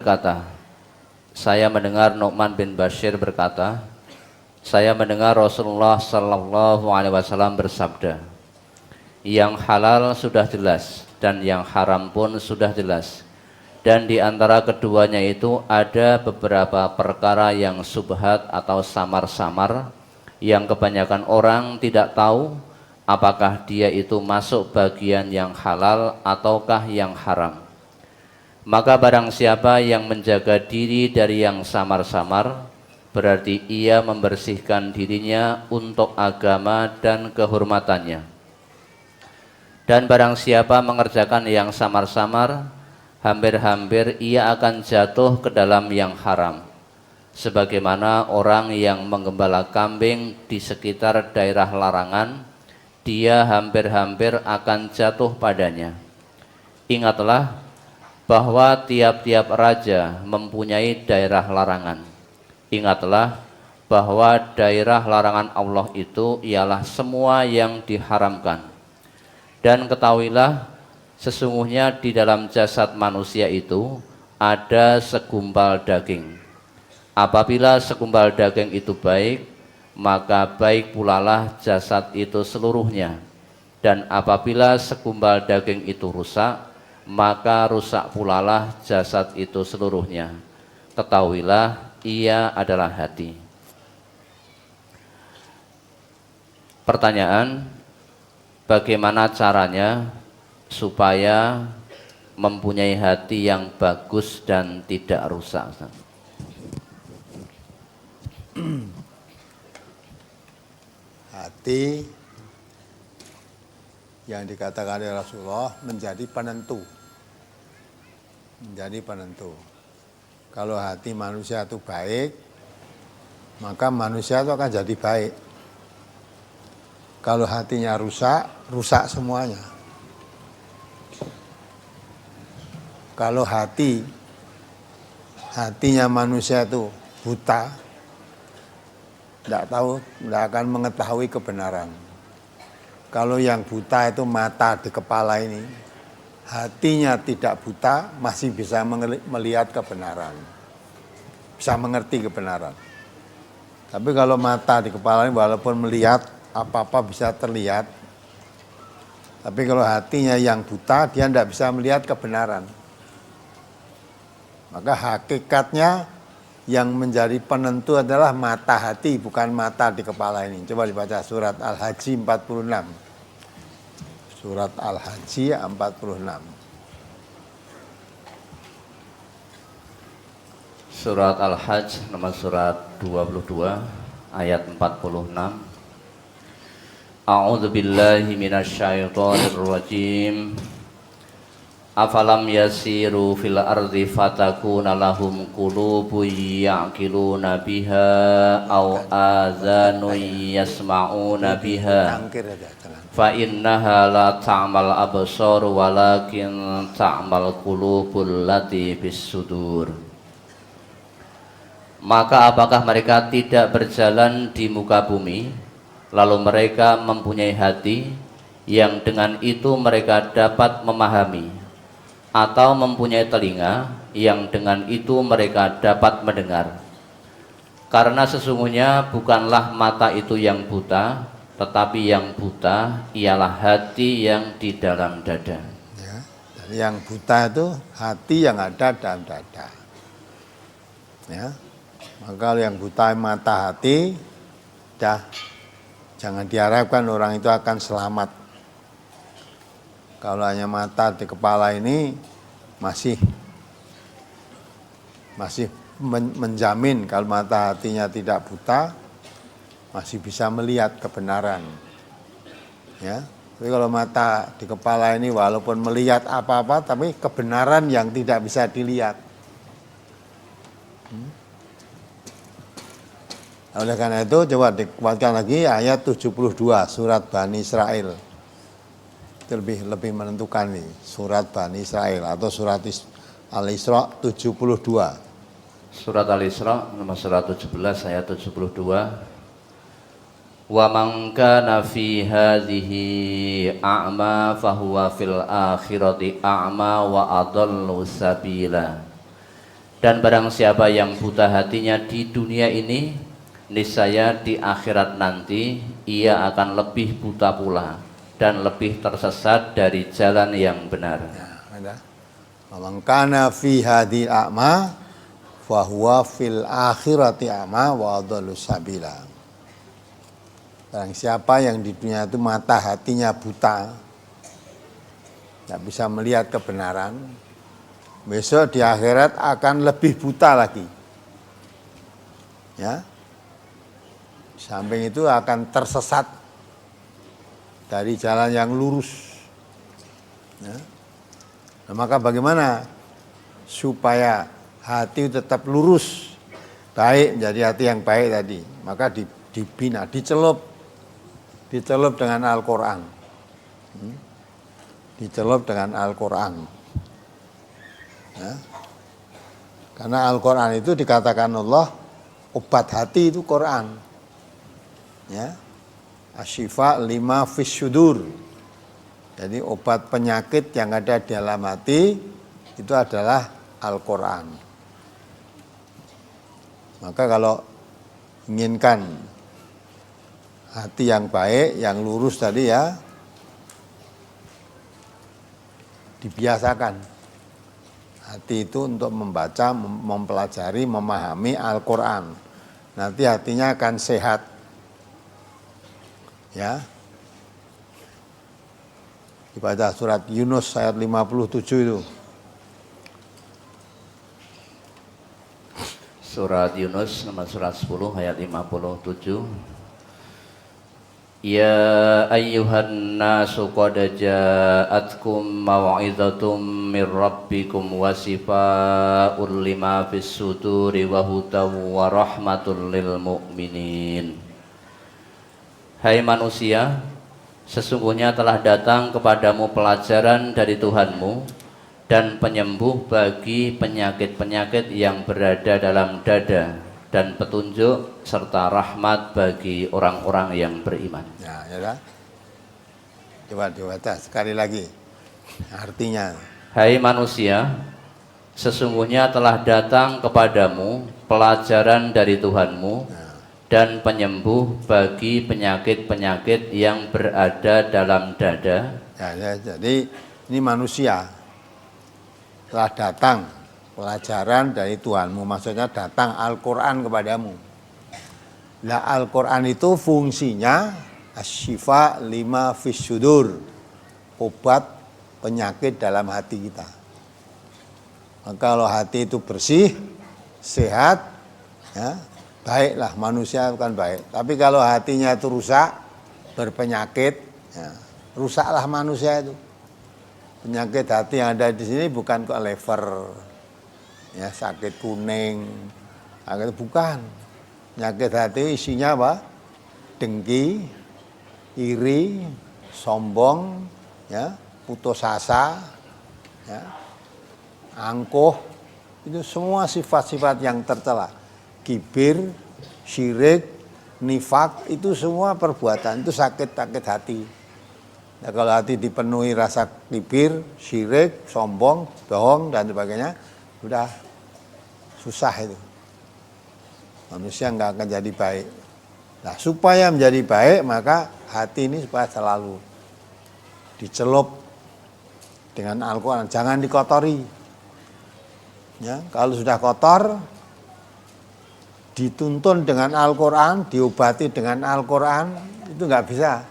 berkata, saya mendengar Nu'man bin Bashir berkata, saya mendengar Rasulullah Sallallahu Alaihi Wasallam bersabda, yang halal sudah jelas dan yang haram pun sudah jelas, dan di antara keduanya itu ada beberapa perkara yang subhat atau samar-samar, yang kebanyakan orang tidak tahu apakah dia itu masuk bagian yang halal ataukah yang haram. Maka barang siapa yang menjaga diri dari yang samar-samar, berarti ia membersihkan dirinya untuk agama dan kehormatannya. Dan barang siapa mengerjakan yang samar-samar, hampir-hampir ia akan jatuh ke dalam yang haram. Sebagaimana orang yang menggembala kambing di sekitar daerah larangan, dia hampir-hampir akan jatuh padanya. Ingatlah bahwa tiap-tiap raja mempunyai daerah larangan. Ingatlah bahwa daerah larangan Allah itu ialah semua yang diharamkan. Dan ketahuilah, sesungguhnya di dalam jasad manusia itu ada segumpal daging. Apabila segumpal daging itu baik, maka baik pulalah jasad itu seluruhnya. Dan apabila segumpal daging itu rusak, maka rusak pulalah jasad itu seluruhnya. Ketahuilah, ia adalah hati. Pertanyaan, bagaimana caranya supaya mempunyai hati yang bagus dan tidak rusak? Hati yang dikatakan oleh Rasulullah menjadi penentu. Menjadi penentu. Kalau hati manusia itu baik, maka manusia itu akan jadi baik. Kalau hatinya rusak, rusak semuanya. Kalau hatinya manusia itu buta, tidak akan mengetahui kebenaran. Kalau yang buta itu mata di kepala ini, hatinya tidak buta, masih bisa melihat kebenaran, bisa mengerti kebenaran. Tapi kalau mata di kepala ini walaupun melihat, apa-apa bisa terlihat, tapi kalau hatinya yang buta, dia tidak bisa melihat kebenaran. Maka hakikatnya yang menjadi penentu adalah mata hati, bukan mata di kepala ini. Coba dibaca surat Al-Haji 46. Surat Al-Haji 46. Surat Al-Hajj nomor surat 22 ayat 46. A'udzu billahi minasyaitonir rajim. Afalam yasiru fil ardi fatakuna lahum qulubun ya'qiluna biha aw adhanun yasma'una biha fa innaha la ta'mal absar walakin ta'mal qulubul lati bis sudur. Maka apakah mereka tidak berjalan di muka bumi, lalu mereka mempunyai hati yang dengan itu mereka dapat memahami, atau mempunyai telinga yang dengan itu mereka dapat mendengar? Karena sesungguhnya bukanlah mata itu yang buta, tetapi yang buta ialah hati yang di dalam dada. Ya, yang buta itu hati yang ada dalam dada. Ya, maka yang buta mata hati, jangan diharapkan orang itu akan selamat. Kalau hanya mata di kepala ini masih menjamin kalau mata hatinya tidak buta, masih bisa melihat kebenaran. Ya, tapi kalau mata di kepala ini walaupun melihat apa-apa, tapi kebenaran yang tidak bisa dilihat. Oleh karena itu coba dikuatkan lagi ayat 72 surat Bani Israel. Itu lebih menentukan nih, surat Bani Israel atau surat Al-Isra 72. Surat Al-Isra nomor surat 17 ayat 72. Wa man kana fi hadhihi a'ma fahuwa fil akhirati a'ma wa adallu sabila. Dan barang siapa yang buta hatinya di dunia ini, niscaya di akhirat nanti ia akan lebih buta pula dan lebih tersesat dari jalan yang benar. Ada. Man kana fi hadhil a'ma fa huwa fil akhirati a'ma wa adallu sabila. Barang siapa yang di dunia itu mata hatinya buta, tidak bisa melihat kebenaran, besok di akhirat akan lebih buta lagi. Ya. Samping itu akan tersesat dari jalan yang lurus. Ya. Nah, maka bagaimana supaya hati tetap lurus, baik, menjadi hati yang baik tadi? Maka dibina, dicelup dengan Al-Quran. Dicelup dengan Al-Quran. Ya. Karena Al-Quran itu dikatakan Allah, obat hati itu Quran. Ya. Asyifa lima fis syudur. Jadi obat penyakit yang ada di dalam hati itu adalah Al-Quran. Maka kalau inginkan hati yang baik, yang lurus tadi ya, dibiasakan hati itu untuk membaca, mempelajari, memahami Al-Quran. Nanti hatinya akan sehat. Ya. Dibaca surat Yunus ayat 57 itu. Surat Yunus nomor surat 10 ayat 57. Ya ayyuhan nasu qad ja'atkum mau'izatum mir rabbikum wa shifaa'un lima fis suduri wa hudaw wa rahmatul lil mu'minin. Hai manusia, sesungguhnya telah datang kepadamu pelajaran dari Tuhanmu dan penyembuh bagi penyakit-penyakit yang berada dalam dada, dan petunjuk serta rahmat bagi orang-orang yang beriman. Ya, ya. Coba dibaca sekali lagi artinya. Hai manusia, sesungguhnya telah datang kepadamu pelajaran dari Tuhanmu dan penyembuh bagi penyakit-penyakit yang berada dalam dada. Ya, jadi ini manusia telah datang pelajaran dari Tuhanmu, maksudnya datang Al-Quran kepadamu. Nah, Al-Quran itu fungsinya asyifa lima fis syudur, obat penyakit dalam hati kita. Maka kalau hati itu bersih, sehat, ya, baiklah, manusia bukan baik. Tapi kalau hatinya itu rusak, berpenyakit, ya, rusaklah manusia itu. Penyakit hati yang ada di sini bukan kok lever, ya, sakit kuning, bukan. Penyakit hati isinya apa? Dengki, iri, sombong, ya, putus asa, ya, angkuh, itu semua sifat-sifat yang tercela. Kibir, syirik, nifak, itu semua perbuatan, itu sakit-sakit hati. Nah, kalau hati dipenuhi rasa kibir, syirik, sombong, bohong, dan sebagainya, sudah susah itu. Manusia nggak akan jadi baik. Nah, supaya menjadi baik, maka hati ini supaya selalu dicelup dengan Al-Quran, jangan dikotori. Ya, kalau sudah kotor, dituntun dengan Al-Quran, diobati dengan Al-Quran, itu nggak bisa.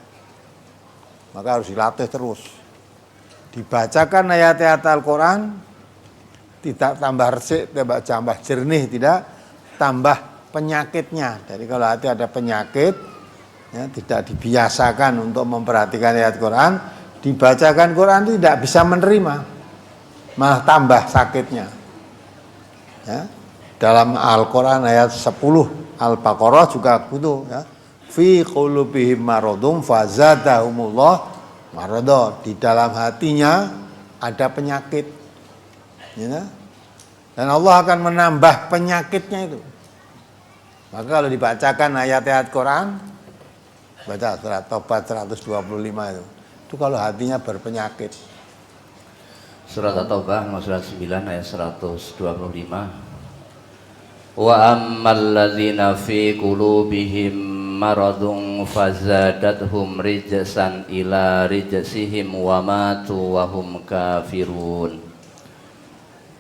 Maka harus dilatih terus. Dibacakan ayat-ayat Al-Quran, tidak tambah resik, tidak tambah jernih, tidak tambah penyakitnya. Jadi kalau hati ada penyakit, ya, tidak dibiasakan untuk memperhatikan ayat Quran, dibacakan Quran itu tidak bisa menerima, malah tambah sakitnya. Ya. Dalam Al-Quran ayat 10 Al-Baqarah juga gitu, ya. Fi qulubihim maradun fazadahumullah marada. Di dalam hatinya ada penyakit, ya. Dan Allah akan menambah penyakitnya itu. Maka kalau dibacakan ayat-ayat Quran, baca surat Tobat 125 itu kalau hatinya berpenyakit. Surat At-Taubah surat 9 ayat 125. Wa ammal ladzina fi qulubihim maradun fazadathum rijsan ila rijsihim wa matu wa hum kafirun.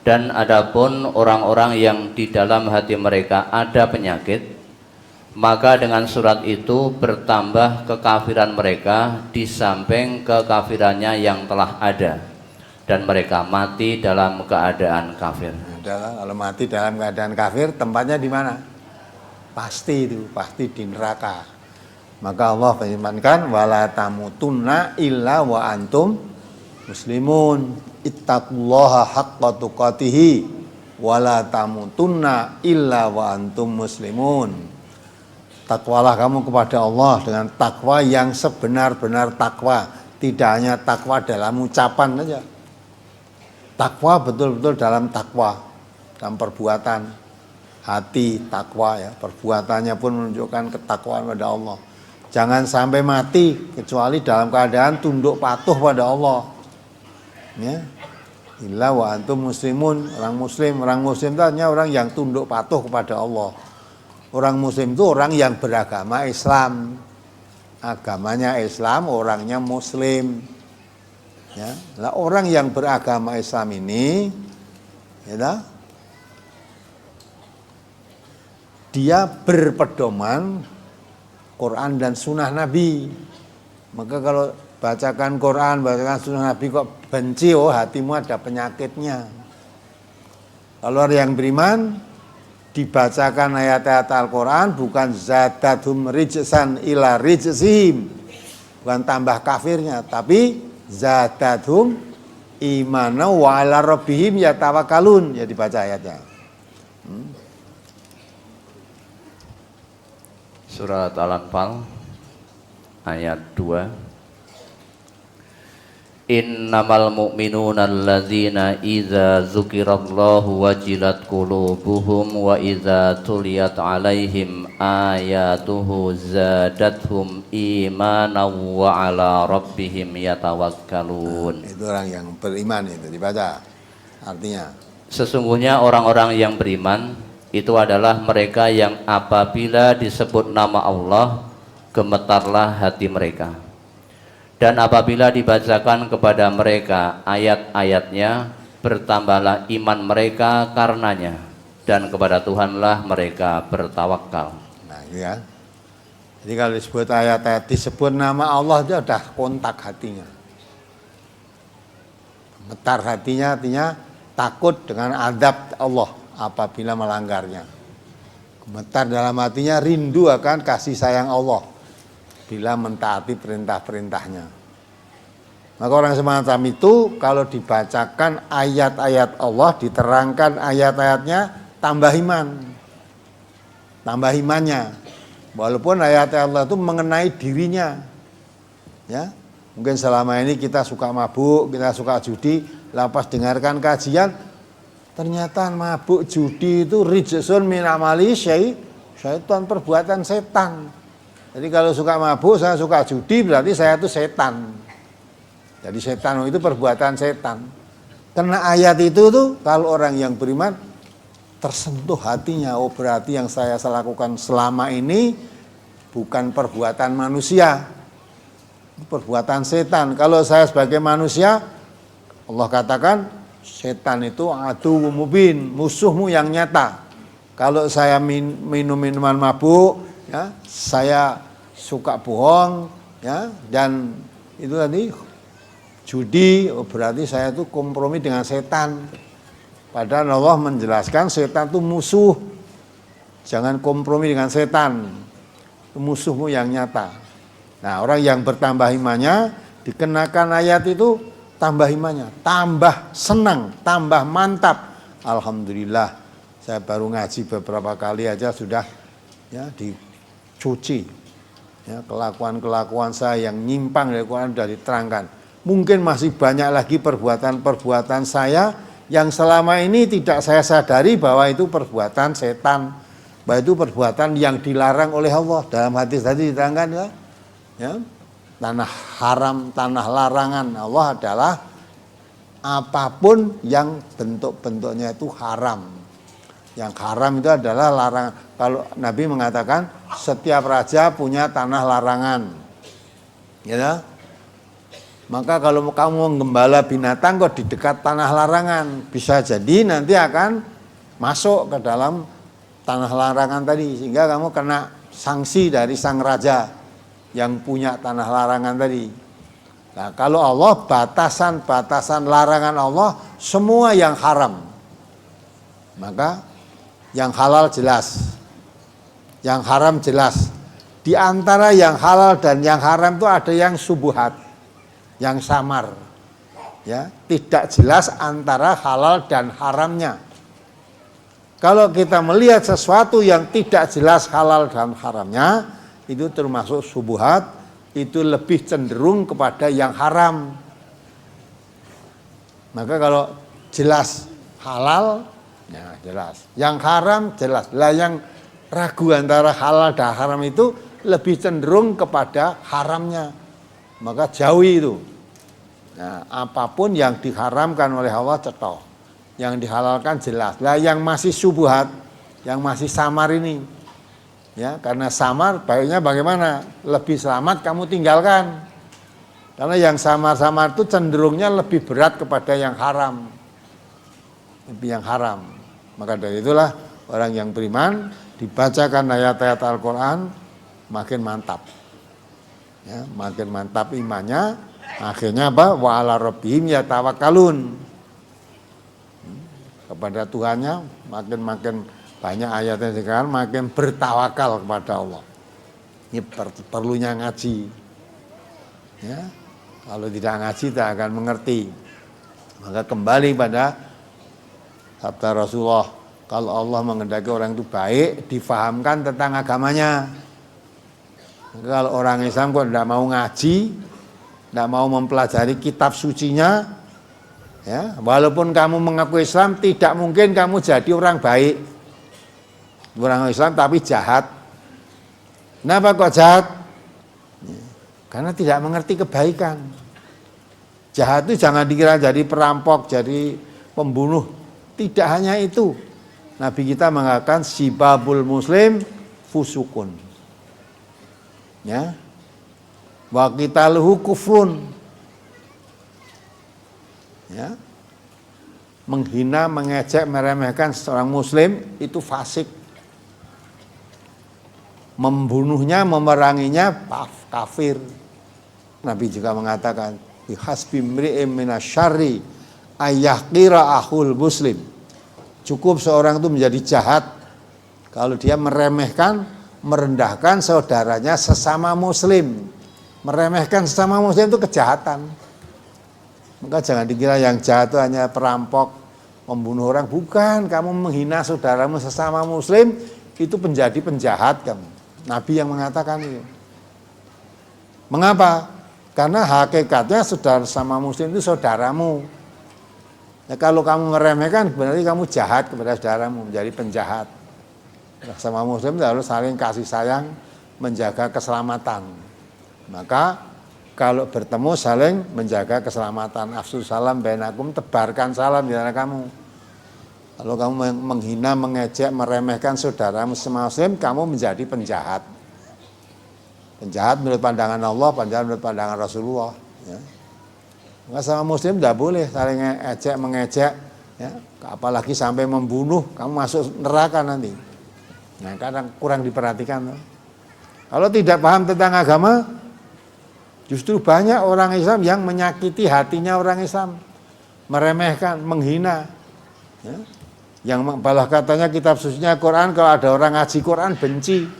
Dan adapun orang-orang yang di dalam hati mereka ada penyakit, maka dengan surat itu bertambah kekafiran mereka di samping kekafirannya yang telah ada, dan mereka mati dalam keadaan kafir. Kalau mati dalam keadaan kafir, tempatnya di mana? Pasti di neraka. Maka Allah firmankan, wala tamutunna illa wa antum muslimun. Ittaqullaha haqqa tuqatihi wala tamutunna illa wa antum muslimun. Takwalah kamu kepada Allah dengan takwa yang sebenar-benar takwa, tidak hanya takwa dalam ucapan saja. Takwa betul-betul dalam takwa, dalam perbuatan, hati takwa ya, perbuatannya pun menunjukkan ketakwaan pada Allah. Jangan sampai mati kecuali dalam keadaan tunduk patuh pada Allah. Ya. Illa wa antum muslimun, orang muslim itu hanya orang yang tunduk patuh kepada Allah. Orang muslim itu orang yang beragama Islam. Agamanya Islam, orangnya muslim. Ya. Nah, orang yang beragama Islam ini ya, dia berpedoman Quran dan sunnah Nabi. Maka kalau bacakan Quran, bacakan sunnah Nabi kok benci, oh hatimu ada penyakitnya. Kalau orang yang beriman, dibacakan ayat-ayat Al-Quran bukan zadathum rijsan ila rijsihim, bukan tambah kafirnya, tapi zadathum imana wa ala rabbihim yatawakkalun, ya dibaca ayatnya. Surat Al-Anfal ayat 2. Innamal mu'minuna alladzina idza dzukirallahu wajilat qulubuhum wa idza tuliyat alaihim ayatuhu zadathum imanan wa ala rabbihim yatawakkalun. Itu orang yang beriman, itu dibaca. Artinya, sesungguhnya orang-orang yang beriman itu adalah mereka yang apabila disebut nama Allah gemetarlah hati mereka. Dan apabila dibacakan kepada mereka ayat-ayatnya, bertambahlah iman mereka karenanya, dan kepada Tuhanlah mereka bertawakal. Nah, itu ya. Jadi kalau disebut ayat-ayat, disebut nama Allah, dia sudah kontak hatinya. Gemetar hatinya, artinya takut dengan adab Allah apabila melanggarnya. Gemetar dalam hatinya, rindu akan kasih sayang Allah bila mentaati perintah-perintahnya. Maka orang semacam itu kalau dibacakan ayat-ayat Allah, diterangkan ayat-ayatnya, tambah iman. Tambah imannya. Walaupun ayat-ayat Allah itu mengenai dirinya. Ya. Mungkin selama ini kita suka mabuk, kita suka judi, lepas dengarkan kajian, ternyata mabuk judi itu rijsun min amali syaitan, perbuatan setan. Jadi kalau suka mabuk, saya suka judi, berarti saya itu setan. Jadi setan itu perbuatan setan. Karena ayat itu tuh kalau orang yang beriman tersentuh hatinya, oh berarti yang saya lakukan selama ini bukan perbuatan manusia, perbuatan setan. Kalau saya sebagai manusia, Allah katakan setan itu aduwwum mubin, musuhmu yang nyata. Kalau saya minum minuman mabuk, ya, saya suka bohong, ya, dan itu tadi judi, oh berarti saya itu kompromi dengan setan. Padahal Allah menjelaskan setan itu musuh, jangan kompromi dengan setan, itu musuhmu yang nyata. Nah, orang yang bertambah imannya dikenakan ayat itu tambah imannya, tambah senang, tambah mantap. Alhamdulillah, saya baru ngaji beberapa kali aja sudah ya dicuci. Ya, kelakuan-kelakuan saya yang nyimpang dari Quran sudah diterangkan. Mungkin masih banyak lagi perbuatan-perbuatan saya yang selama ini tidak saya sadari bahwa itu perbuatan setan, bahwa itu perbuatan yang dilarang oleh Allah. Dalam hadis tadi diterangkan ya, ya, tanah haram, tanah larangan Allah adalah apapun yang bentuk-bentuknya itu haram. Yang haram itu adalah larangan. Kalau Nabi mengatakan setiap raja punya tanah larangan. Ya. Maka kalau kamu menggembala binatang kok di dekat tanah larangan, bisa jadi nanti akan masuk ke dalam tanah larangan tadi, sehingga kamu kena sanksi dari sang raja yang punya tanah larangan tadi. Nah, kalau Allah, batasan-batasan larangan Allah semua yang haram. Maka yang halal jelas, yang haram jelas. Di antara yang halal dan yang haram itu ada yang subuhat, yang samar, ya, tidak jelas antara halal dan haramnya. Kalau kita melihat sesuatu yang tidak jelas halal dan haramnya, itu termasuk subuhat, itu lebih cenderung kepada yang haram. Maka kalau jelas halal, ya jelas. Yang haram jelas. Lah yang ragu antara halal dan haram itu lebih cenderung kepada haramnya. Maka jauhi itu. Nah, apapun yang diharamkan oleh Allah cetok. Yang dihalalkan jelas. Lah yang masih subuhat, yang masih samar ini, ya, karena samar baiknya bagaimana? Lebih selamat kamu tinggalkan. Karena yang samar-samar itu cenderungnya lebih berat kepada yang haram. Lebih yang haram. Maka dari itulah orang yang beriman dibacakan ayat-ayat Al-Qur'an makin mantap. Ya, makin mantap imannya, akhirnya apa? Wa 'ala rabbihim yatawakkalun. Kepada Tuhannya makin banyak ayatnya sekarang, makin bertawakal kepada Allah. Ini perlunya ngaji. Ya, kalau tidak ngaji tidak akan mengerti. Maka kembali pada sabda Rasulullah, kalau Allah menghendaki orang itu baik, difahamkan tentang agamanya. Kalau orang Islam kok tidak mau ngaji, tidak mau mempelajari kitab sucinya, ya, walaupun kamu mengaku Islam, tidak mungkin kamu jadi orang baik. Orang Islam tapi jahat. Kenapa kok jahat? Karena tidak mengerti kebaikan. Jahat itu jangan dikira jadi perampok, jadi pembunuh. Tidak hanya itu. Nabi kita mengatakan sibabul muslim fusukun. Ya. Wa qitaluhu kufrun. Ya. Menghina, mengejek, meremehkan seorang muslim itu fasik. Membunuhnya, memeranginya kafir. Nabi juga mengatakan bihasbi mri'im minasyarri ayyahqira akhul muslim. Cukup seorang itu menjadi jahat kalau dia meremehkan, merendahkan saudaranya sesama muslim. Meremehkan sesama muslim itu kejahatan. Maka jangan dikira yang jahat itu hanya perampok, membunuh orang. Bukan, kamu menghina saudaramu sesama muslim itu menjadi penjahat kamu. Nabi yang mengatakan itu. Mengapa? Karena hakikatnya saudara sama muslim itu saudaramu. Ya, kalau kamu meremehkan berarti kamu jahat kepada saudaramu, menjadi penjahat. Sama muslim harus saling kasih sayang, menjaga keselamatan. Maka kalau bertemu saling menjaga keselamatan. Afsus salam bainakum, tebarkan salam di antara kamu. Kalau kamu menghina, mengejek, meremehkan saudaramu muslim, kamu menjadi penjahat. Penjahat menurut pandangan Allah, penjahat menurut pandangan Rasulullah. Ya. Maka sama muslim tidak boleh saling ejek, mengejek, ya. Apalagi sampai membunuh, kamu masuk neraka nanti. Nah, kadang kurang diperhatikan. Kalau tidak paham tentang agama, justru banyak orang Islam yang menyakiti hatinya orang Islam, meremehkan, menghina. Ya. Yang balah katanya kitab sucinya Quran, kalau ada orang ngaji Quran benci.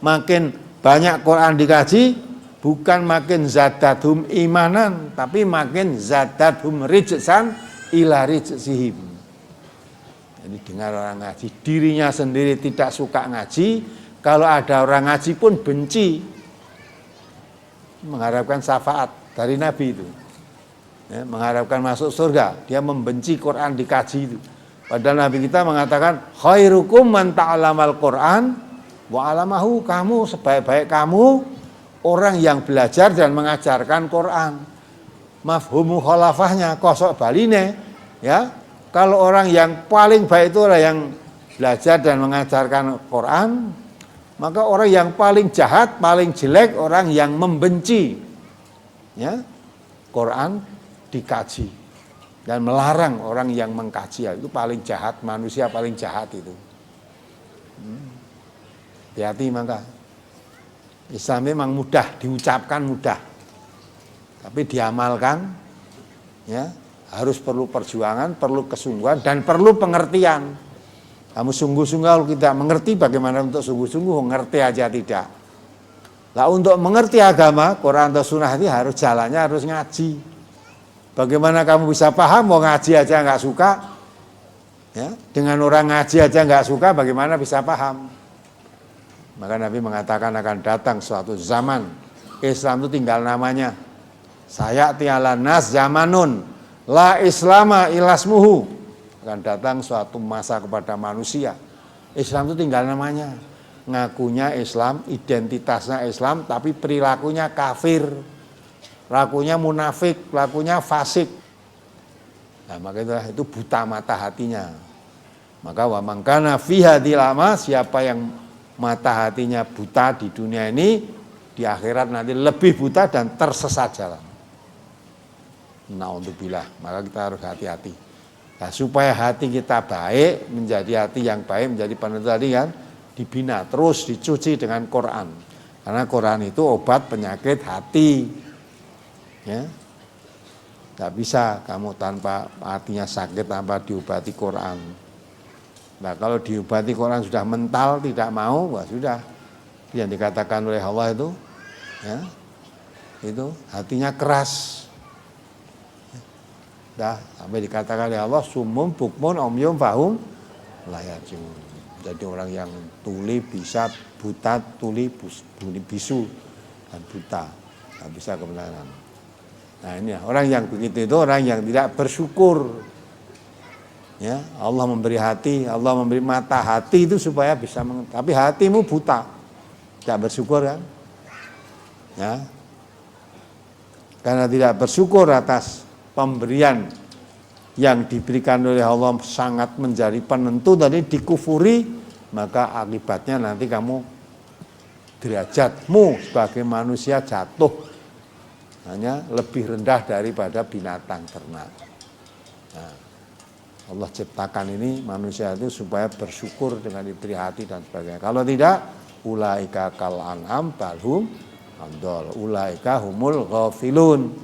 Makin banyak Quran dikaji, bukan makin zadathum imanan, tapi makin zadathum rijsan ila rijsihim. Jadi dengar orang ngaji, dirinya sendiri tidak suka ngaji, kalau ada orang ngaji pun benci. Mengharapkan syafaat dari Nabi itu. Ya, mengharapkan masuk surga, dia membenci Quran dikaji itu. Padahal Nabi kita mengatakan khairukum man ta'alamal Quran wa 'alamahu, kamu sebaik-baik kamu orang yang belajar dan mengajarkan Quran. Mafhumu khalafahnya kosok baline, ya. Kalau orang yang paling baik itu orang yang belajar dan mengajarkan Quran, maka orang yang paling jahat, paling jelek orang yang membenci ya Quran dikaji dan melarang orang yang mengkaji, itu paling jahat, manusia paling jahat itu. Hati-hati, maka Islam memang mudah diucapkan, mudah, tapi diamalkan ya harus perlu perjuangan, perlu kesungguhan, dan perlu pengertian. Kamu sungguh-sungguh kalau tidak mengerti, bagaimana untuk sungguh-sungguh ngerti aja tidak. Nah, untuk mengerti agama, Quran atau Sunnah ini harus jalannya harus ngaji. Bagaimana kamu bisa paham, mau ngaji aja nggak suka, ya, dengan orang ngaji aja nggak suka, bagaimana bisa paham? Maka Nabi mengatakan akan datang suatu zaman, Islam itu tinggal namanya. Sayati ala nas zamanun la islama ilasmuhu, akan datang suatu masa kepada manusia, Islam itu tinggal namanya. Ngakunya Islam, identitasnya Islam, tapi perilakunya kafir, lakunya munafik, lakunya fasik. Nah, maka itu buta mata hatinya. Maka wa man kana fi hadhil ama, siapa yang mata hatinya buta di dunia ini, di akhirat nanti lebih buta dan tersesat jalan. Na'udzubillah, maka kita harus hati-hati. Nah, supaya hati kita baik, menjadi hati yang baik, menjadi penentu tadi kan, dibina, terus dicuci dengan Quran. Karena Quran itu obat penyakit hati. Ya. Tidak bisa kamu tanpa hatinya sakit tanpa diobati Quran. Nah, kalau diobati Quran sudah mental, tidak mau, wah sudah. Yang dikatakan oleh Allah itu, ya, itu hatinya keras. Dah, sampai dikatakan oleh Allah, sumum bukmun omyum fahum layarjun. Jadi orang yang tuli bisa, buta tuli bisu dan buta, nggak bisa kebenaran. Nah ini orang yang begitu itu orang yang tidak bersyukur. Ya, Allah memberi hati, Allah memberi mata hati itu supaya bisa tapi hatimu buta, tidak bersyukur kan? Ya, karena tidak bersyukur atas pemberian yang diberikan oleh Allah sangat menjadi penentu tadi, dikufuri, maka akibatnya nanti kamu derajatmu sebagai manusia jatuh hanya lebih rendah daripada binatang ternak. Nah, Allah ciptakan ini manusia itu supaya bersyukur dengan diberi hati dan sebagainya. Kalau tidak, ulaika kal an'am balhum adol, ulaika humul ghafilun.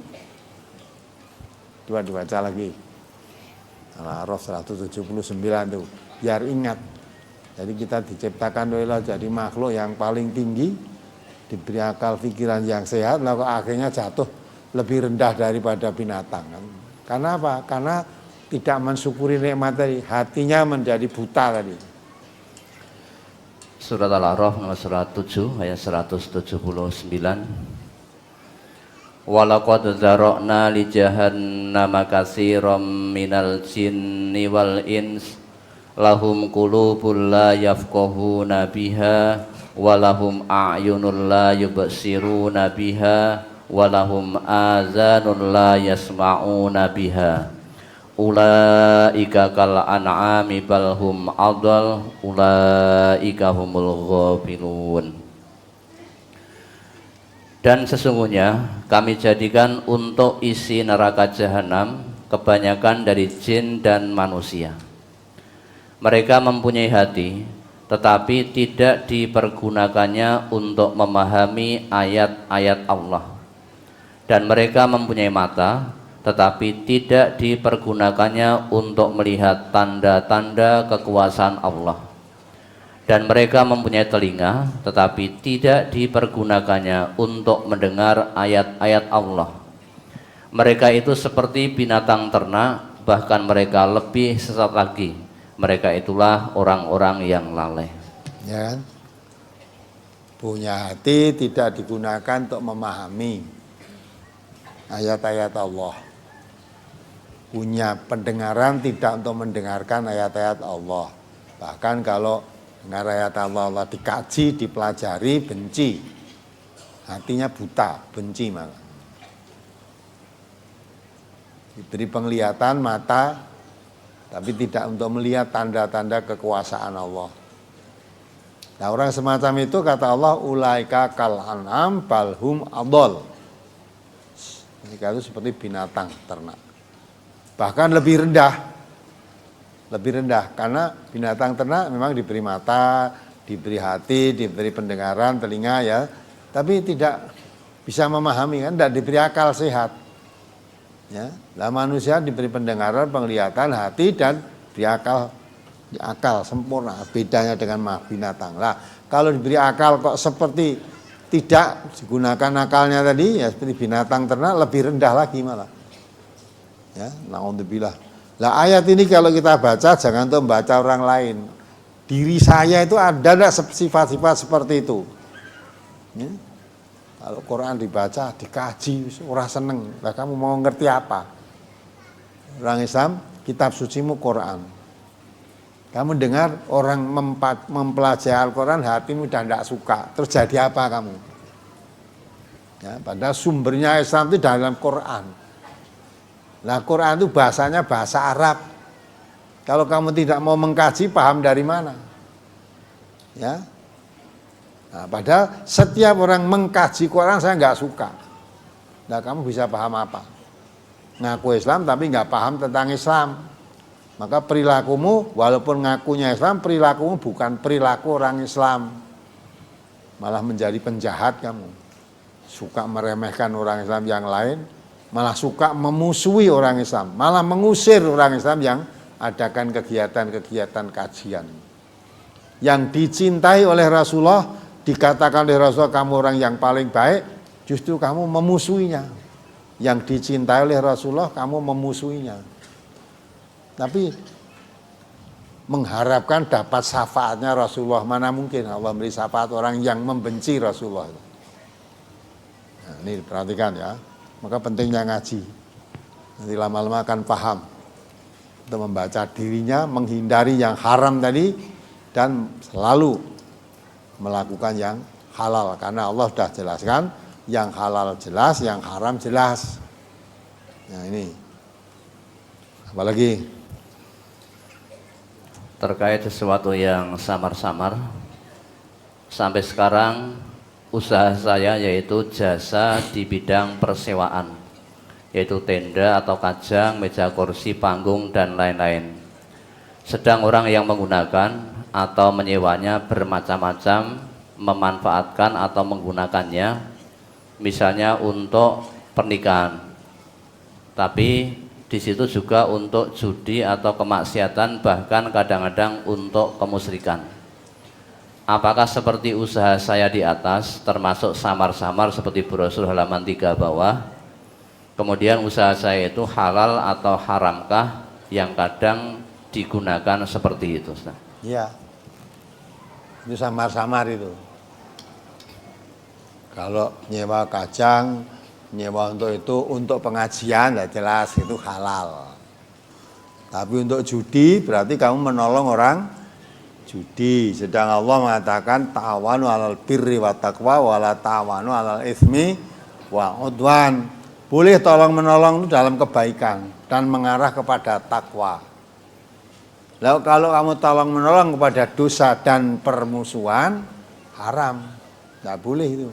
Coba dibaca lagi Al-A'raf 179 tuh, biar ingat. Jadi kita diciptakan oleh Allah jadi makhluk yang paling tinggi, diberi akal pikiran yang sehat, lalu akhirnya jatuh lebih rendah daripada binatang. Karena apa? Karena tidak mensyukuri nikmat tadi, hatinya menjadi buta tadi. Surat Al-A'raf nomor 107 ayat 179. Walaqad zara'na li jahannama katsiran minal jinni wal ins lahum qulubun la yafqahuna biha wa lahum a'yunun la yubsiruna biha wa lahum azanun la yasma'una biha ulaika kal an'ami bal hum adall ulaika humul ghafilun. Dan sesungguhnya kami jadikan untuk isi neraka jahanam kebanyakan dari jin dan manusia. Mereka mempunyai hati, tetapi tidak dipergunakannya untuk memahami ayat-ayat Allah. Dan mereka mempunyai mata, tetapi tidak dipergunakannya untuk melihat tanda-tanda kekuasaan Allah. Dan mereka mempunyai telinga, tetapi tidak dipergunakannya untuk mendengar ayat-ayat Allah. Mereka itu seperti binatang ternak, bahkan mereka lebih sesat lagi. Mereka itulah orang-orang yang lalai. Ya kan? Punya hati tidak digunakan untuk memahami ayat-ayat Allah. Punya pendengaran tidak untuk mendengarkan ayat-ayat Allah. Bahkan kalau dengar ayat Allah dikaji, dipelajari, benci. Hatinya buta, benci malah. Diberi penglihatan mata, tapi tidak untuk melihat tanda-tanda kekuasaan Allah. Nah, orang semacam itu kata Allah, ulaika kal an'am balhum adol. Mereka itu seperti binatang ternak. Bahkan lebih rendah. Lebih rendah karena binatang ternak memang diberi mata, diberi hati, diberi pendengaran, telinga ya, tapi tidak bisa memahami, kan tidak diberi akal sehat. Ya, lah manusia diberi pendengaran, penglihatan, hati dan diberi akal sempurna. Bedanya dengan binatang. Lah, kalau diberi akal kok seperti tidak digunakan akalnya tadi, ya seperti binatang ternak, lebih rendah lagi malah. Ya, naudzubillah. Lah ayat ini kalau kita baca jangan untuk membaca orang lain. Diri saya itu ada enggak sifat-sifat seperti itu? Ya. Kalau Quran dibaca, dikaji, orang seneng. Lah kamu mau ngerti apa? Orang Islam, kitab sucimu Quran. Kamu dengar orang mempelajari Al-Quran, hatimu udah tidak suka. Terus jadi apa kamu? Ya, padahal sumbernya Islam itu dalam Quran. Nah, Quran itu bahasanya bahasa Arab. Kalau kamu tidak mau mengkaji, paham dari mana? Ya. Nah, padahal setiap orang mengkaji Quran saya nggak suka. Nah, kamu bisa paham apa? Ngaku Islam tapi nggak paham tentang Islam. Maka perilakumu walaupun ngakunya Islam, perilakumu bukan perilaku orang Islam. Malah menjadi penjahat kamu. Suka meremehkan orang Islam yang lain, malah suka memusuhi orang Islam, malah mengusir orang Islam yang adakan kegiatan-kegiatan kajian. Yang dicintai oleh Rasulullah, dikatakan oleh Rasulullah kamu orang yang paling baik, justru kamu memusuhinya. Yang dicintai oleh Rasulullah, kamu memusuhinya. Tapi mengharapkan dapat syafaatnya Rasulullah, mana mungkin Allah memberi syafaat orang yang membenci Rasulullah. Nah, ini perhatikan ya, maka pentingnya ngaji. Nanti lama-lama akan paham untuk membaca dirinya, menghindari yang haram tadi, dan selalu melakukan yang halal. Karena Allah sudah jelaskan, yang halal jelas, yang haram jelas. Nah ini, apalagi terkait sesuatu yang samar-samar. Sampai sekarang usaha saya yaitu jasa di bidang persewaan, yaitu tenda atau kajang, meja kursi, panggung dan lain-lain. Sedang orang yang menggunakan atau menyewanya bermacam-macam, memanfaatkan atau menggunakannya misalnya untuk pernikahan, tapi di situ juga untuk judi atau kemaksiatan, bahkan kadang-kadang untuk kemusyrikan. Apakah seperti usaha saya di atas, termasuk samar-samar seperti brosur halaman 3 bawah? Kemudian usaha saya itu halal atau haramkah yang kadang digunakan seperti itu? iya, itu samar-samar itu. Kalau nyewa kajang, nyewa untuk itu, untuk pengajian ya jelas itu halal. Tapi untuk judi berarti kamu menolong orang judi. Sedang Allah mengatakan ta'awanu 'alal birri wa taqwa wa la ta'awanu 'alal itsmi wa 'udwan. Boleh tolong menolong itu dalam kebaikan dan mengarah kepada takwa. Lalu kalau kamu tolong menolong kepada dosa dan permusuhan, haram. Tidak boleh itu.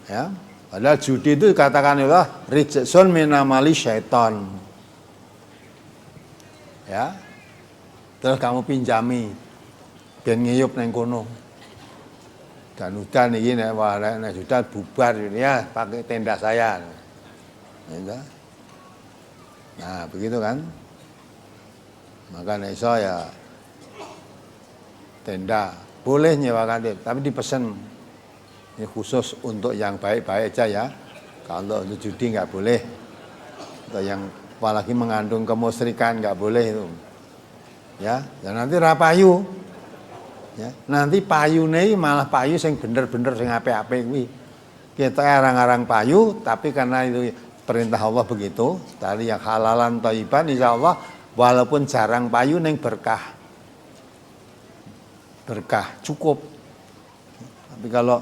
Ya. Padahal judi itu dikatakan Allah rijsun min amali syaiton. Ya. Terus kamu pinjami ben ngiyup neng kono. Dan udan iki nek nek sudah bubar ya pakai tenda saya. Ya. Nah, begitu kan? Maka nek iso ya tenda boleh nyewakan, tapi dipesan. Ini khusus untuk yang baik-baik aja ya. Kalau untuk judi nggak boleh. Atau yang apalagi mengandung kemusyrikan nggak boleh itu. Ya, dan nanti rapayu. Ya, nanti payune malah payu sing bener-bener sing apik-apik kuwi. Kita arang-arang payu, tapi karena itu perintah Allah begitu, dari yang halalan thayyiban insyaallah walaupun jarang payu ning berkah. Berkah cukup. Tapi kalau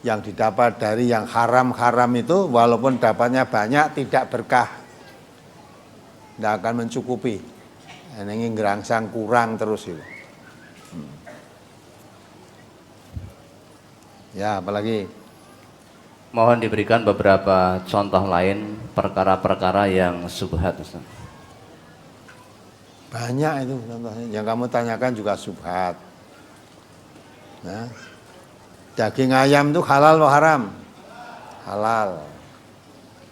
yang didapat dari yang haram-haram itu walaupun dapatnya banyak tidak berkah, tidak akan mencukupi. Ini ngerangsang kurang terus itu. Ya, apalagi Mohon diberikan beberapa contoh lain perkara-perkara yang subhat, Ustaz. banyak itu contohnya. Yang kamu tanyakan juga subhat. Nah, daging ayam itu halal atau haram? Halal.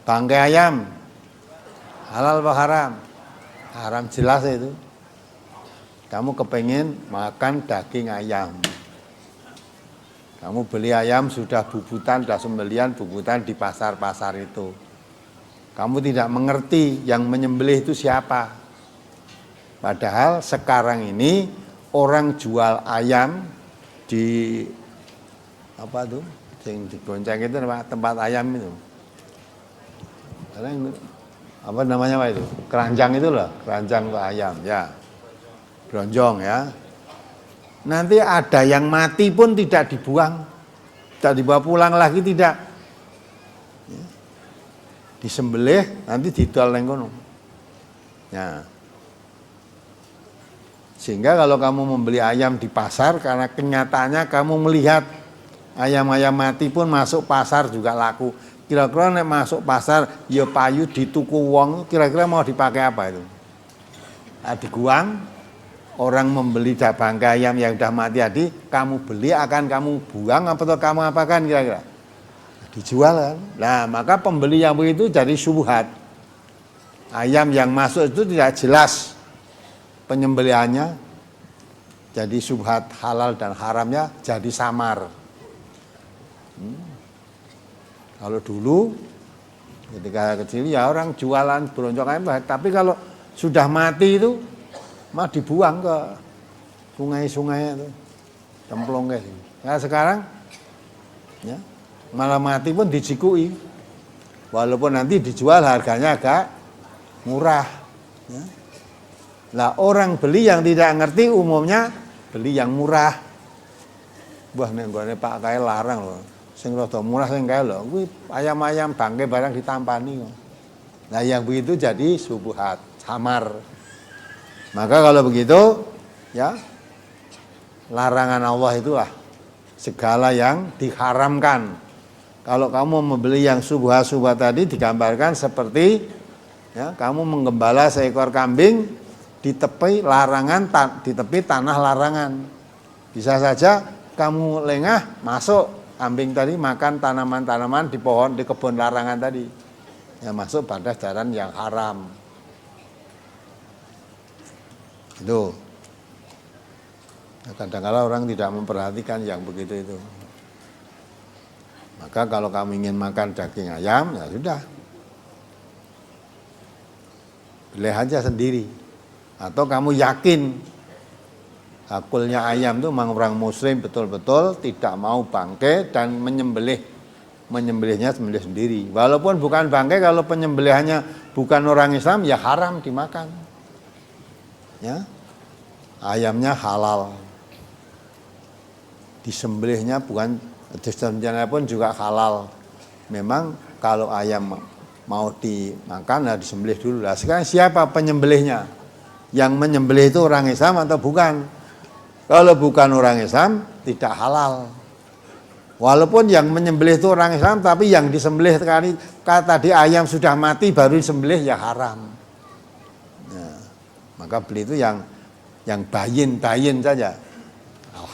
Bangkai ayam halal atau haram? Haram jelas itu. Kamu kepengen makan daging ayam. Kamu beli ayam sudah bubutan, sudah sembelian bubutan di pasar-pasar itu. Kamu tidak mengerti yang menyembelih itu siapa. Padahal sekarang ini orang jual ayam di apa tuh? Yang digonceng itu tempat ayam itu. Apa namanya Pak itu? Keranjang itu loh, keranjang untuk ayam ya. Bronjong ya. Nanti ada yang mati pun tidak dibuang, tidak dibawa pulang lagi, tidak. Ya. Disembelih nanti didol neng kono. Ya. Sehingga kalau kamu membeli ayam di pasar, karena kenyataannya kamu melihat ayam-ayam mati pun masuk pasar juga laku. Kira-kira nek masuk pasar, ya payu dituku wong, kira-kira mau dipakai apa itu? Nah, diguang. Orang membeli bangkai ayam yang sudah mati tadi, kamu beli akan kamu buang atau kamu apakan kira-kira? Dijual kan? Nah, maka pembeli yang begitu jadi syubhat. Ayam yang masuk itu tidak jelas penyembelihannya, jadi syubhat halal dan haramnya jadi samar. Kalau dulu ketika kecil ya orang jualan bronjong ayam, tapi kalau sudah mati itu mah dibuang ke sungai-sungai itu, cemplung guys. Nah sekarang, ya malah mati pun dijikui, walaupun nanti dijual harganya agak murah. Ya. Lah orang beli yang tidak ngerti umumnya beli yang murah. Wah nek nggone Pak kae larang loh, sing rada murah sing kae lho, kuwi ayam-ayam bangke barang ditampani. Nah yang begitu jadi syubhat, samar. Maka kalau begitu, ya larangan Allah itulah segala yang diharamkan. Kalau kamu membeli yang subhat-subhat tadi digambarkan seperti ya, kamu menggembala seekor kambing di tepi larangan, di tepi tanah larangan. Bisa saja kamu lengah masuk kambing tadi makan tanaman-tanaman di pohon di kebun larangan tadi, ya masuk pada jalan yang haram. Itu kadang-kadang orang tidak memperhatikan yang begitu itu. Maka kalau kamu ingin makan daging ayam, ya sudah, beli aja sendiri. Atau kamu yakin hakulnya ayam itu memang orang muslim betul-betul tidak mau bangkai dan menyembelihnya sendiri. Walaupun bukan bangkai, kalau penyembelihannya bukan orang Islam, ya haram dimakan. Ya, ayamnya halal, disembelihnya bukan, disembelihnya pun juga halal. Memang kalau ayam mau dimakan, nah disembelih dulu. Nah, sekarang siapa penyembelihnya? Yang menyembelih itu orang Islam atau bukan? Kalau bukan orang Islam tidak halal. Walaupun yang menyembelih itu orang Islam, tapi yang disembelih tadi ayam sudah mati baru disembelih, ya haram. Maka beli itu yang bayin saja,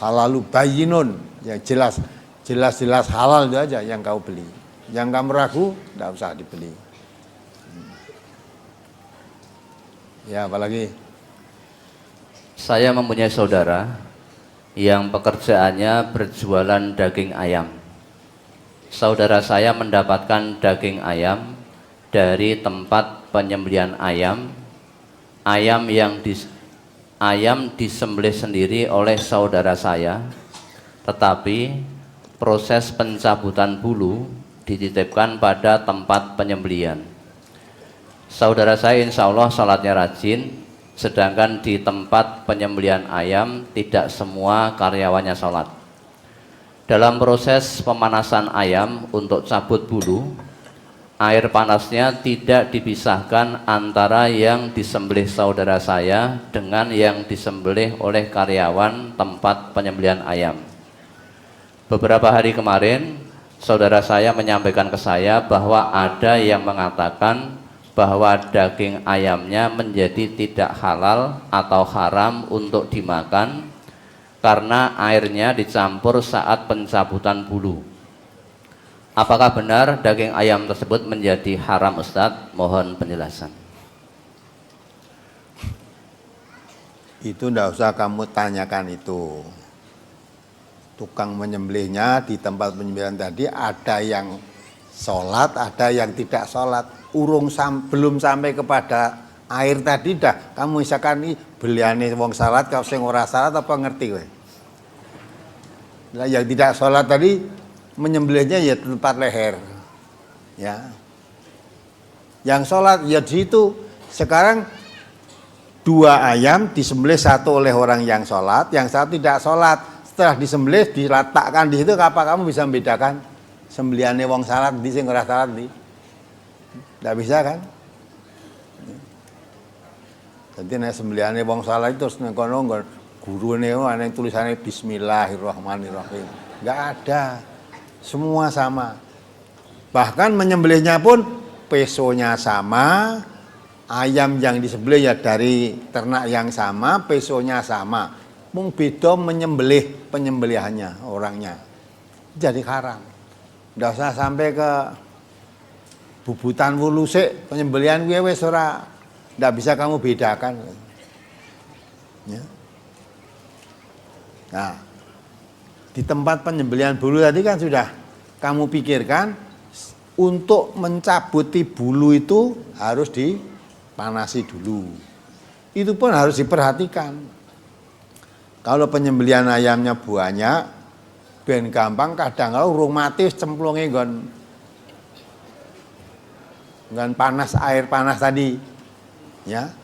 halalu bayinun, yang jelas halal itu aja yang kau beli. Yang kamu ragu, tidak usah dibeli. Ya apalagi? Saya mempunyai saudara yang pekerjaannya berjualan daging ayam. Saudara saya mendapatkan daging ayam dari tempat penyembelihan ayam. Ayam disembelih sendiri oleh saudara saya, tetapi proses pencabutan bulu dititipkan pada tempat penyembelihan. Saudara saya insya Allah salatnya rajin, sedangkan di tempat penyembelihan ayam tidak semua karyawannya salat. Dalam proses pemanasan ayam untuk cabut bulu, air panasnya tidak dipisahkan antara yang disembelih saudara saya dengan yang disembelih oleh karyawan tempat penyembelihan ayam. Beberapa hari kemarin, saudara saya menyampaikan ke saya bahwa ada yang mengatakan bahwa daging ayamnya menjadi tidak halal atau haram untuk dimakan karena airnya dicampur saat pencabutan bulu. Apakah benar daging ayam tersebut menjadi haram, Ustadz? Mohon penjelasan. Itu ndak usah kamu tanyakan itu. Tukang menyembelihnya di tempat penyembelihan tadi ada yang sholat, ada yang tidak sholat. Belum sampai kepada air tadi dah kamu misalkan ini beliane wong salat, kau sing ora salat apa ngerti kowe? Nah, yang tidak sholat tadi menyembelihnya ya tempat leher, ya. Yang sholat ya di situ. Sekarang 2 ayam disembelih, satu oleh orang yang sholat, yang satu tidak sholat. Setelah disembelih diletakkan di situ, apa kamu bisa membedakan sembelihannya wong salat di sing ora salat di? Tidak bisa kan? Jadi nek sembelihane wong salat itu terus nang kono gurune ana tulisannya Bismillahirrahmanirrahim. Enggak ada. Semua sama. Bahkan menyembelihnya pun pesonya sama, ayam yang disembelih ya dari ternak yang sama, pesonya sama. Mung beda menyembelih penyembelihannya orangnya. Jadi haram. Enggak usah sampai ke bubutan wulu sik, penyembelihan kuwi wis ora. Tidak bisa kamu bedakan. Ya. Nah, di tempat penyembelihan bulu tadi kan sudah kamu pikirkan untuk mencabuti bulu itu harus dipanasi dulu. Itu pun harus diperhatikan. Kalau penyembelihan ayamnya banyak, ben gampang kadang kalau urung mati cemplunge nggon panas, air panas tadi. Ya,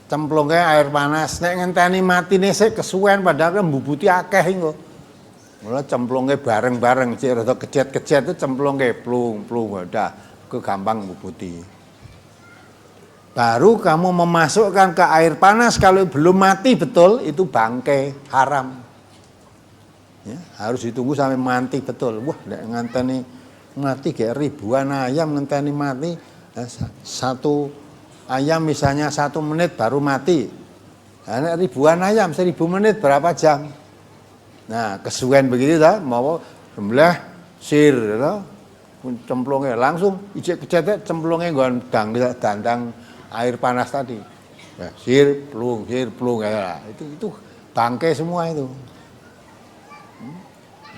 cemplungnya air panas, nek ngenteni matine sik kesuwen padahal mbubuti akeh engko. Mula cemplungnya bareng-bareng, cek rada kecet-kecet itu cemplungnya plung-plung udah ke gampang mbubuti. Baru kamu memasukkan ke air panas, kalau belum mati betul itu bangkai haram. Ya, harus ditunggu sampai mati betul. Wah, nek ngenteni mati kayak ribuan ayam ngenteni mati, satu ayam misalnya 1 menit baru mati. Nah, ribuan ayam 1000 menit berapa jam? Nah, kesuwen begitu dah, mau sembelih sir gitu. Cemplungnya langsung ijek kecet cemplungnya nggon dandang air panas tadi. Nah, sir plung ya. Itu bangkai semua itu.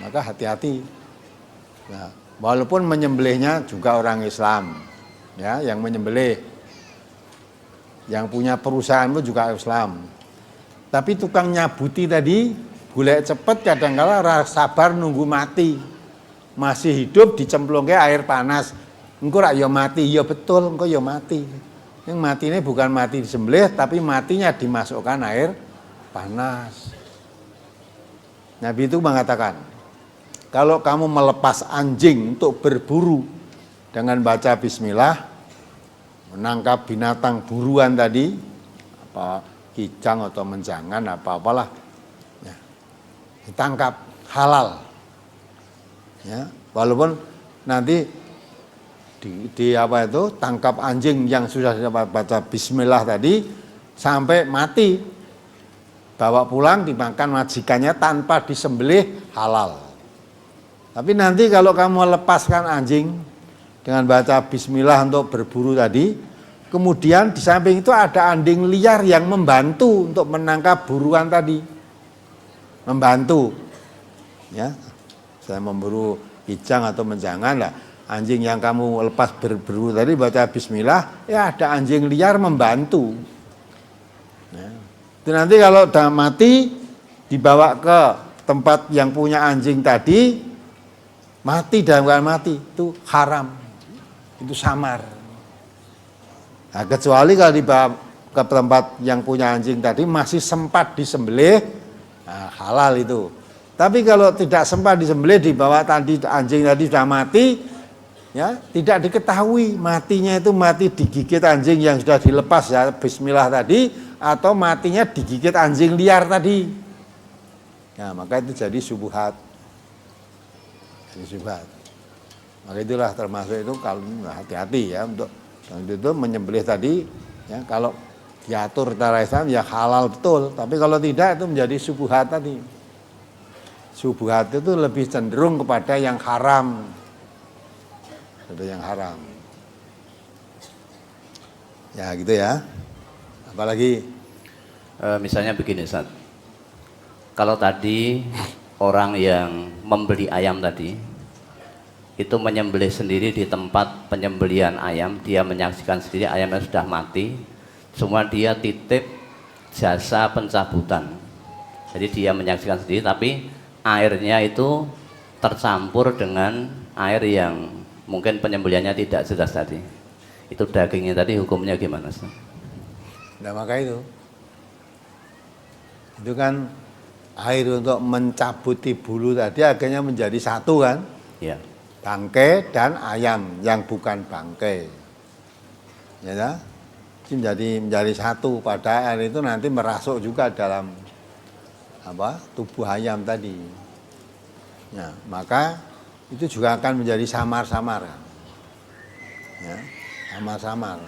Maka hati-hati. Nah, walaupun menyembelihnya juga orang Islam, ya, yang menyembelih. Yang punya perusahaan pun juga Islam. Tapi tukang nyabuti tadi golek cepet kadang-kala ora sabar nunggu mati. Masih hidup dicemplungke air panas. Engko rak ya mati, ya betul engko ya mati. Yang matine bukan mati disembelih tapi matinya dimasukkan air panas. Nabi itu mengatakan, kalau kamu melepas anjing untuk berburu dengan baca bismillah, menangkap binatang buruan tadi, apa kijang atau menjangan apa-apalah, ya, ditangkap halal, ya, walaupun nanti di apa itu tangkap anjing yang sudah baca bismillah tadi sampai mati, bawa pulang dimakan majikannya tanpa disembelih halal. Tapi nanti kalau kamu lepaskan anjing dengan baca bismillah untuk berburu tadi, kemudian di samping itu ada anjing liar yang membantu untuk menangkap buruan tadi. Membantu. Ya. Saya memburu kijang atau menjangan lah. Anjing yang kamu lepas berburu tadi baca bismillah, ya ada anjing liar membantu. Ya. Itu nanti kalau udah mati dibawa ke tempat yang punya anjing tadi, mati dan bukan mati, itu haram. Itu samar. Nah, kecuali kalau dibawa ke tempat yang punya anjing tadi masih sempat disembelih, nah, halal itu. Tapi kalau tidak sempat disembelih, dibawa tadi anjing tadi sudah mati, Ya, tidak diketahui matinya itu mati digigit anjing yang sudah dilepas ya bismillah tadi atau matinya digigit anjing liar tadi. Nah, maka itu jadi syubhat. Jadi syubhat. Maka itulah termasuk itu kalau hati-hati ya untuk itu menyembelih tadi ya kalau diatur secara Islam ya halal betul, tapi kalau tidak itu menjadi syubhat tadi. Syubhat itu lebih cenderung kepada yang haram. Ada yang haram. Ya gitu ya. Apalagi misalnya begini Ustaz. Kalau tadi orang yang membeli ayam tadi itu menyembelih sendiri di tempat penyembelihan ayam, dia menyaksikan sendiri ayamnya sudah mati, semua dia titip jasa pencabutan. Jadi dia menyaksikan sendiri tapi airnya itu tercampur dengan air yang mungkin penyembelihannya tidak jelas tadi. Itu dagingnya tadi hukumnya gimana Ustaz? Nah maka itu kan air untuk mencabuti bulu tadi akhirnya menjadi satu kan? Ya. Bangkai dan ayam yang bukan bangkai. Ya, menjadi satu pada air itu nanti merasuk juga dalam tubuh ayam tadi. Ya, maka itu juga akan menjadi samar-samar. Ya, samar-samar.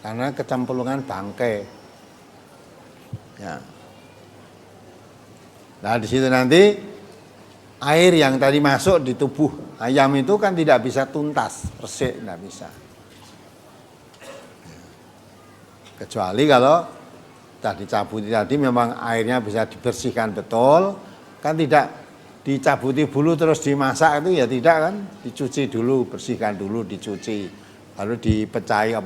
Karena kecemplungan bangkai. Ya. Nah, di situ nanti air yang tadi masuk di tubuh ayam itu kan tidak bisa tuntas, resik tidak bisa. Kecuali kalau tadi cabuti tadi memang airnya bisa dibersihkan betul, kan tidak dicabuti bulu terus dimasak itu ya tidak kan, dicuci dulu, bersihkan dulu, dicuci, lalu dipecahi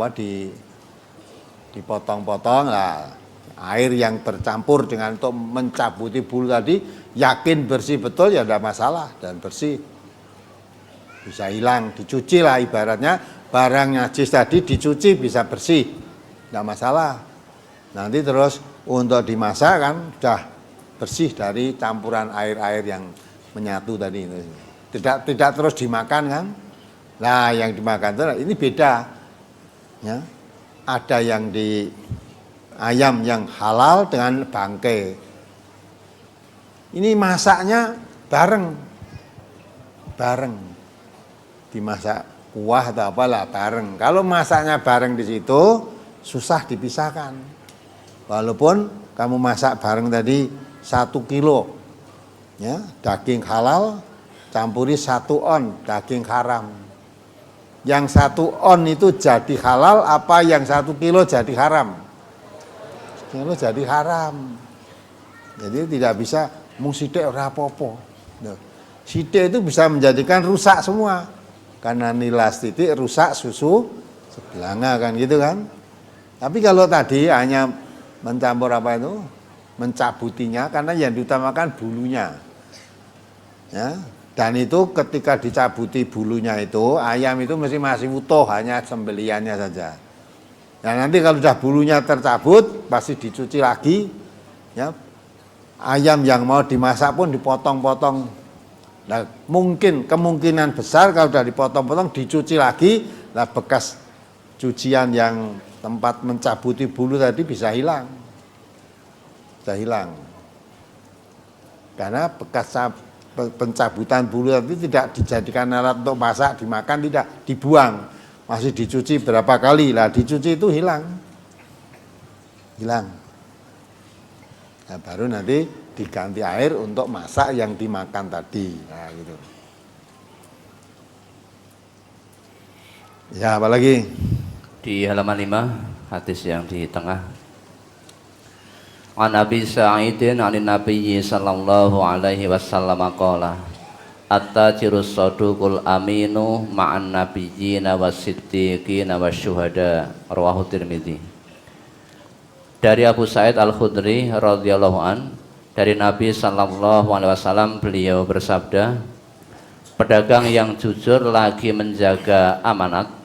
dipotong-potong lah air yang tercampur dengan untuk mencabuti bulu tadi yakin bersih betul ya tidak masalah dan bersih bisa hilang, dicuci lah ibaratnya barang najis tadi dicuci bisa bersih tidak masalah. Nanti terus untuk dimasak kan sudah bersih dari campuran air-air yang menyatu tadi. Tidak terus dimakan kan? Nah, yang dimakan itu ini beda. Ya. Ada yang di ayam yang halal dengan bangkai. Ini masaknya bareng. Dimasak kuah atau apalah bareng. Kalau masaknya bareng di situ susah dipisahkan. Walaupun kamu masak bareng tadi 1 kilo ya, daging halal campuri 1 on daging haram. Yang 1 on itu jadi halal apa yang 1 kilo jadi haram? 1 kilo jadi haram. Jadi tidak bisa mung sithik ora apa-apa. Sithik itu bisa menjadikan rusak semua. Karena nilas titik rusak susu sebelanga kan gitu kan. Tapi kalau tadi hanya mencampur apa itu? Mencabutinya karena yang diutamakan bulunya. Ya, dan itu ketika dicabuti bulunya itu ayam itu masih utuh hanya sembeliannya saja. Nah nanti kalau sudah bulunya tercabut pasti dicuci lagi. Ya, ayam yang mau dimasak pun dipotong-potong. Nah, kemungkinan besar kalau sudah dipotong-potong dicuci lagi, nah bekas cucian yang tempat mencabuti bulu tadi bisa hilang. Bisa hilang. Karena bekas pencabutan bulu tadi tidak dijadikan alat untuk masak, dimakan tidak, dibuang. Masih dicuci berapa kali, lah dicuci itu hilang. Nah, baru nanti diganti air untuk masak yang dimakan tadi. Nah, gitu. Ya, apalagi? Di halaman 5, hadis yang di tengah. An Abi Sa'idin 'anil Nabiyyi sallallahu alaihi wasallam qala at-tajirus saduqul aminu ma'an nabiyyina was-siddiqina wasyuhada rawahu Tirmidzi. Dari Abu Sa'id Al-Khudri radhiyallahu an, dari Nabi sallallahu alaihi wasallam beliau bersabda, pedagang yang jujur lagi menjaga amanat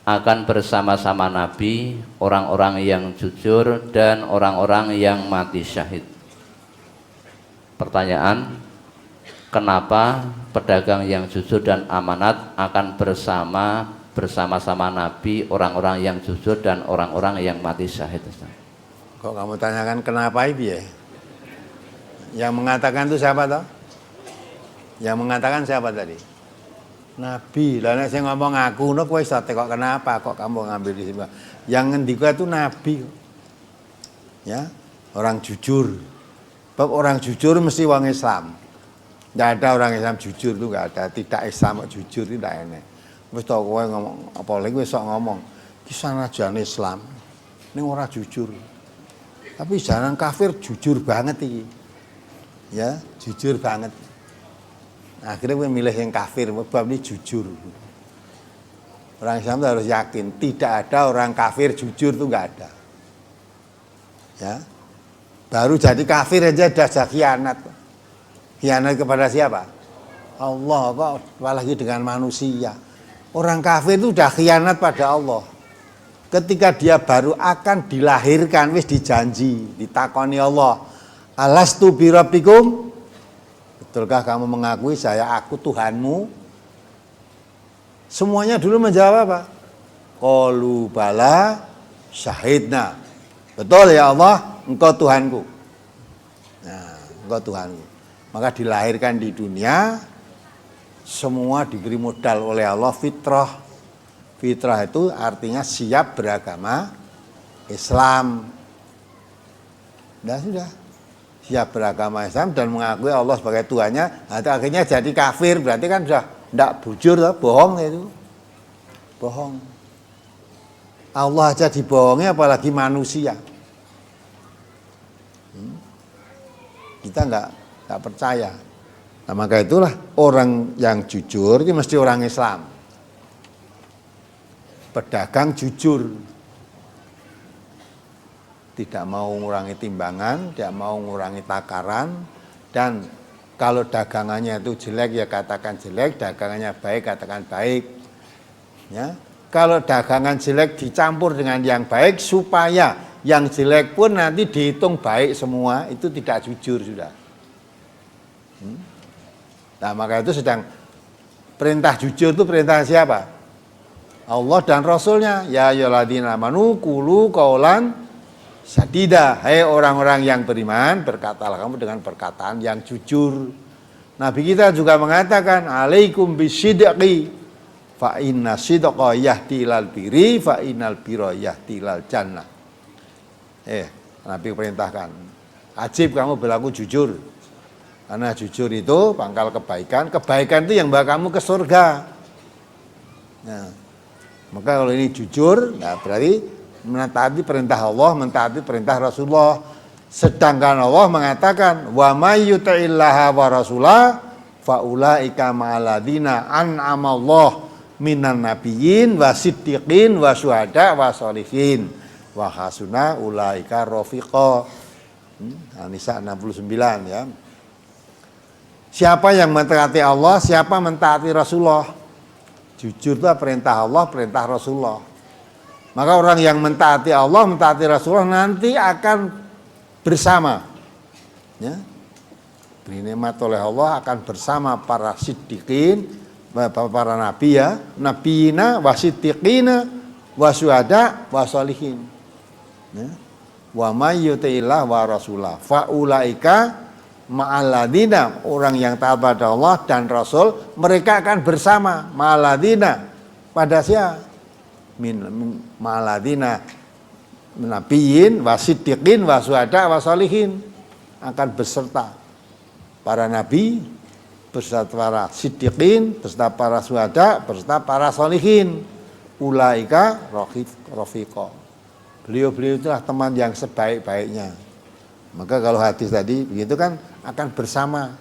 akan bersama-sama Nabi, orang-orang yang jujur dan orang-orang yang mati syahid. Pertanyaan, kenapa pedagang yang jujur dan amanat akan bersama-sama Nabi, orang-orang yang jujur dan orang-orang yang mati syahid? Ustaz. Kok kamu tanyakan kenapa ibu ya? Yang mengatakan itu siapa toh? Yang mengatakan siapa tadi? Nabi. Lah nek sing ngomong aku no kowe iso kok kenapa kok kamu ngambil di sini? Yang ngendika itu Nabi. Ya, orang jujur. Sebab orang jujur mesti wong Islam. Enggak ada orang Islam jujur itu enggak ada. Tidak Islam jujur itu tidak enak. Wis to kowe ngomong apalagi wis sok ngomong ki sanajan Islam ning ora jujur. Tapi jangan kafir jujur banget iki. Ya, jujur banget. Akhirnya gue milih yang kafir, sebab ini jujur. Orang Islam itu harus yakin, tidak ada orang kafir jujur itu enggak ada. Ya, baru jadi kafir aja sudah khianat. Khianat kepada siapa? Allah, kok apalagi dengan manusia. Orang kafir itu sudah khianat pada Allah. Ketika dia baru akan dilahirkan, wis dijanji, ditakoni Allah, alastu birabbikum? Betulkah kamu mengakui aku Tuhanmu? Semuanya dulu menjawab apa? Qalu bala syahidna. Betul ya Allah, engkau Tuhanku. Nah, engkau Tuhanku. Maka dilahirkan di dunia, semua diberi modal oleh Allah fitrah. Fitrah itu artinya siap beragama Islam. Nah sudah. Siap beragama Islam dan mengakui Allah sebagai Tuhannya, akhirnya jadi kafir, berarti kan sudah tidak bujur, bohong itu, bohong. Allah aja dibohongi, apalagi manusia. Kita nggak percaya. Nah, maka itulah orang yang jujur itu mesti orang Islam. Pedagang jujur. Tidak mau mengurangi timbangan, tidak mau mengurangi takaran, dan kalau dagangannya itu jelek ya katakan jelek, dagangannya baik katakan baik. Ya, kalau dagangan jelek dicampur dengan yang baik supaya yang jelek pun nanti dihitung baik semua, itu tidak jujur sudah. Nah maka itu sedang perintah jujur itu perintah siapa? Allah dan Rasulnya. Ya ayyuhalladzina amanu qulu qaulan sadida, hai orang-orang yang beriman, berkatalah kamu dengan perkataan yang jujur. Nabi kita juga mengatakan, alaikum bisidqi, fa inna sidqa yahdi ilal birri, fa innal birra yahdi ilal jannah. Nabi perintahkan, wajib kamu berlaku jujur. Karena jujur itu pangkal kebaikan, kebaikan itu yang membawa kamu ke surga. Nah, maka kalau ini jujur, nah berarti mentaati perintah Allah, mentaati perintah Rasulullah. Sedangkan Allah mengatakan wa may yuti'illaha wa rasulah fa ulaika ma'alladzina an'amallahu minan nabiyyin wa siddiqin wa syuhada wa sholihin wa hasuna ulaika rafiqa. An-Nisa 69 ya. Siapa yang mentaati Allah, siapa mentaati Rasulullah. Jujur itu perintah Allah, perintah Rasulullah. Maka orang yang mentaati Allah, mentaati Rasulullah nanti akan bersama. Ya. Beri nikmat oleh Allah akan bersama para siddiqin, para nabi ya, nabiyina wa siddiqina wa syuhada wa sholihin. Ya. Wa may yuti'illah wa rasulah fa ulaika ma'alladzina, orang yang taat pada Allah dan Rasul, mereka akan bersama ma'alladzina pada siapa? Ma'alladzina nabiyyin wa siddiqin wa syuhada wa sholihin, akan beserta para nabi, beserta para siddiqin, beserta para syuhada, beserta para sholihin. Ulaika rafiqa. Beliau-beliau itulah teman yang sebaik-baiknya. Maka kalau hadis tadi begitu kan akan bersama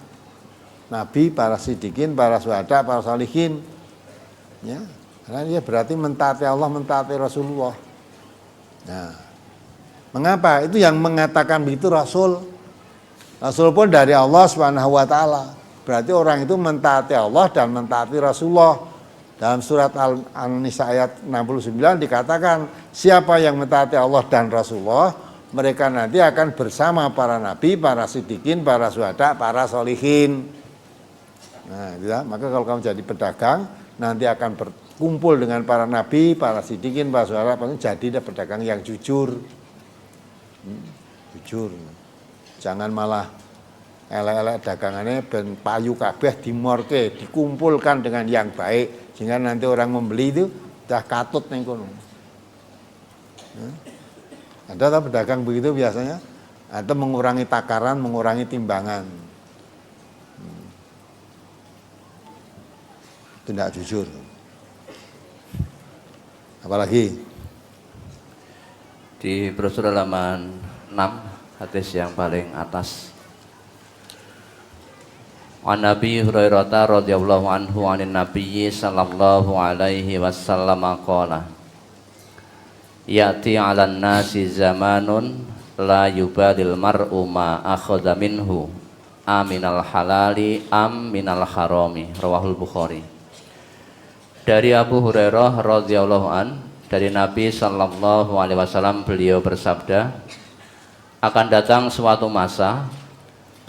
nabi, para siddiqin, para syuhada, para sholihin. Ya. Karena dia berarti mentaati Allah, mentaati Rasulullah. Nah, mengapa? Itu yang mengatakan begitu Rasul. Rasul pun dari Allah Subhanahu wa taala. Berarti orang itu mentaati Allah dan mentaati Rasulullah. Dalam surat An-Nisa ayat 69 dikatakan, siapa yang mentaati Allah dan Rasulullah, mereka nanti akan bersama para nabi, para siddiqin, para syuhada, para sholihin. Nah, gitu ya. Maka kalau kamu jadi pedagang, nanti akan berkumpul dengan para nabi, para sidikin, para saudara, jadi pedagang yang jujur. Jujur. Jangan malah elek-elek dagangannya ben payu kabeh dimorke, dikumpulkan dengan yang baik sehingga nanti orang membeli itu udah katut ning kono. Ada tak pedagang begitu biasanya? Atau mengurangi takaran, mengurangi timbangan. Itu tidak jujur. Apalagi di brosur halaman 6 hadis yang paling atas. An Nabi Hurairah radhiyallahu anhu anin Nabi sallallahu alaihi wasallam qala ya'ti 'alan nasi zamanun la yubalil mar'u ma akhadha minhu aminal halali am minal harami, rawahul Bukhari. Dari Abu Hurairah radhiyallahu an, dari Nabi sallallahu alaihi wasallam, beliau bersabda, akan datang suatu masa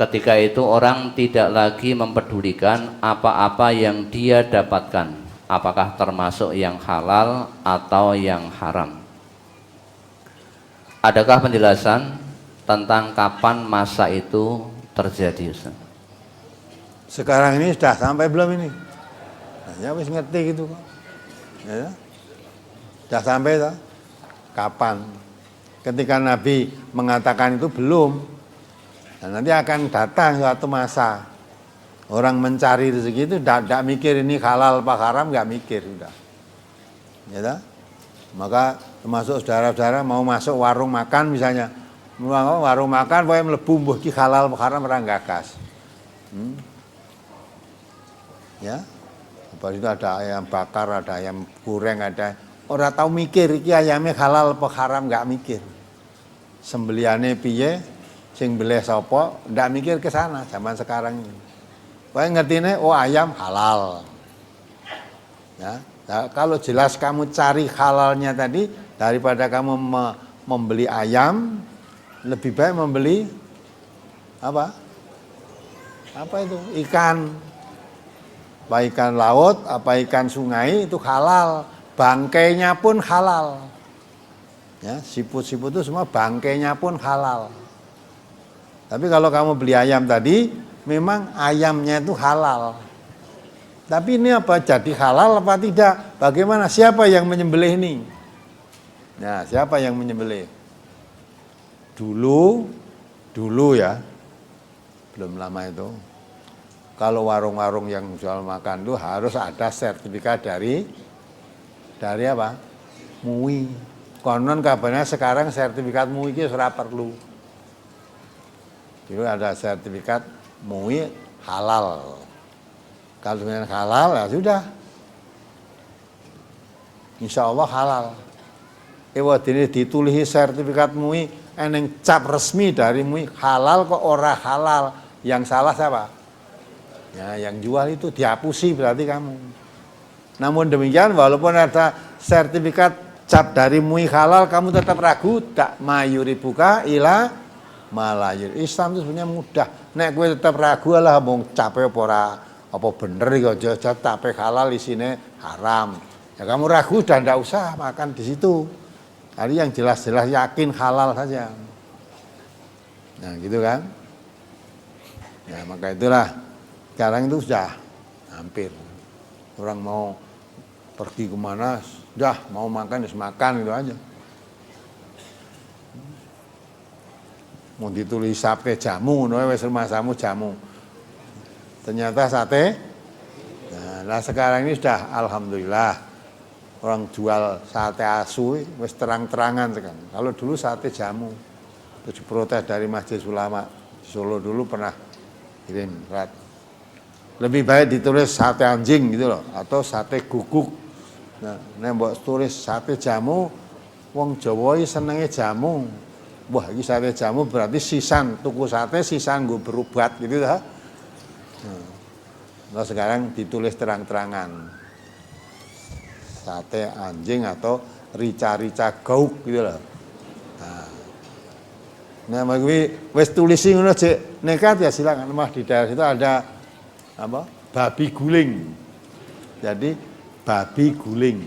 ketika itu orang tidak lagi mempedulikan apa-apa yang dia dapatkan, apakah termasuk yang halal atau yang haram. Adakah penjelasan tentang kapan masa itu terjadi, Ustaz? sekarang ini sudah sampai belum ini? Nah, ya wis ngerti gitu kok. Ya. Sudah sampai tak? Kapan? Ketika Nabi mengatakan itu belum. Nah, nanti akan datang suatu masa orang mencari rezeki itu tidak mikir ini halal apa haram, nggak mikir sudah. Ya tak? Maka termasuk saudara-saudara mau masuk warung makan misalnya, warung makan pokoknya mlebu mbuh iki halal haram ora gagas. Ya. Apa itu ada ayam bakar, ada ayam goreng, ada ora tahu mikir iki ayamnya halal apa haram, enggak mikir. Sembeliane piye, sing beleh sapa, ndak mikir ke sana zaman sekarang ini. Pokoknya ngertine oh ayam halal. Ya. Nah, kalau jelas kamu cari halalnya tadi, daripada kamu membeli ayam, lebih baik membeli apa? Apa itu? Ikan. Apa ikan laut, apa ikan sungai itu halal. Bangkainya pun halal. Ya, siput-siput itu semua bangkainya pun halal. Tapi kalau kamu beli ayam tadi, memang ayamnya itu halal. Tapi ini apa? Jadi halal apa tidak? Bagaimana? Siapa yang menyembelih ini? Nah, siapa yang menyembelih? Dulu ya, belum lama itu. Kalau warung-warung yang jual makan itu harus ada sertifikat dari apa? MUI. Konon kabarnya sekarang sertifikat MUI itu sudah perlu. Dulu ada sertifikat MUI halal. Kalau dengan halal ya sudah, insya Allah halal. Ini ditulis sertifikat MUI, eneng cap resmi dari MUI halal kok ora halal. Yang salah siapa? Ya, yang jual itu dihapusi berarti kamu. Namun demikian, walaupun ada sertifikat cap dari MUI halal, kamu tetap ragu. Tak mayuri buka ila malayur. Islam itu sebenarnya mudah. Nek gue tetap ragu lah, mau capek apa bener ya aja tapi halal isine haram. Ya kamu ragu dan tidak usah makan di situ. Tadi yang jelas-jelas yakin halal saja. Nah, gitu kan? Ya, maka itulah sekarang itu sudah hampir. Orang mau pergi kemana, sudah mau makan ya makan itu aja. Mau ditulis sate jamu, wis rumahmu jamu. Ternyata sate. Nah sekarang ini sudah alhamdulillah orang jual sate asu wis terang-terangan sekarang. Kalau dulu sate jamu. Terus protes dari Majelis Ulama Solo dulu pernah kirim surat. Lebih baik ditulis sate anjing gitu loh atau sate guguk. Nah, mbok tulis sate jamu, wong Jawa iki senenge jamu. Wah, iki sate jamu berarti sisan tuku sate sisan nggo berobat gitu ta. Nah, sekarang ditulis terang-terangan sate anjing atau rica-rica gauk gitu loh. Nah, wis tulisi ngono cek nekat ya silakan. Mah di daerah situ ada apa? babi guling. Jadi babi guling.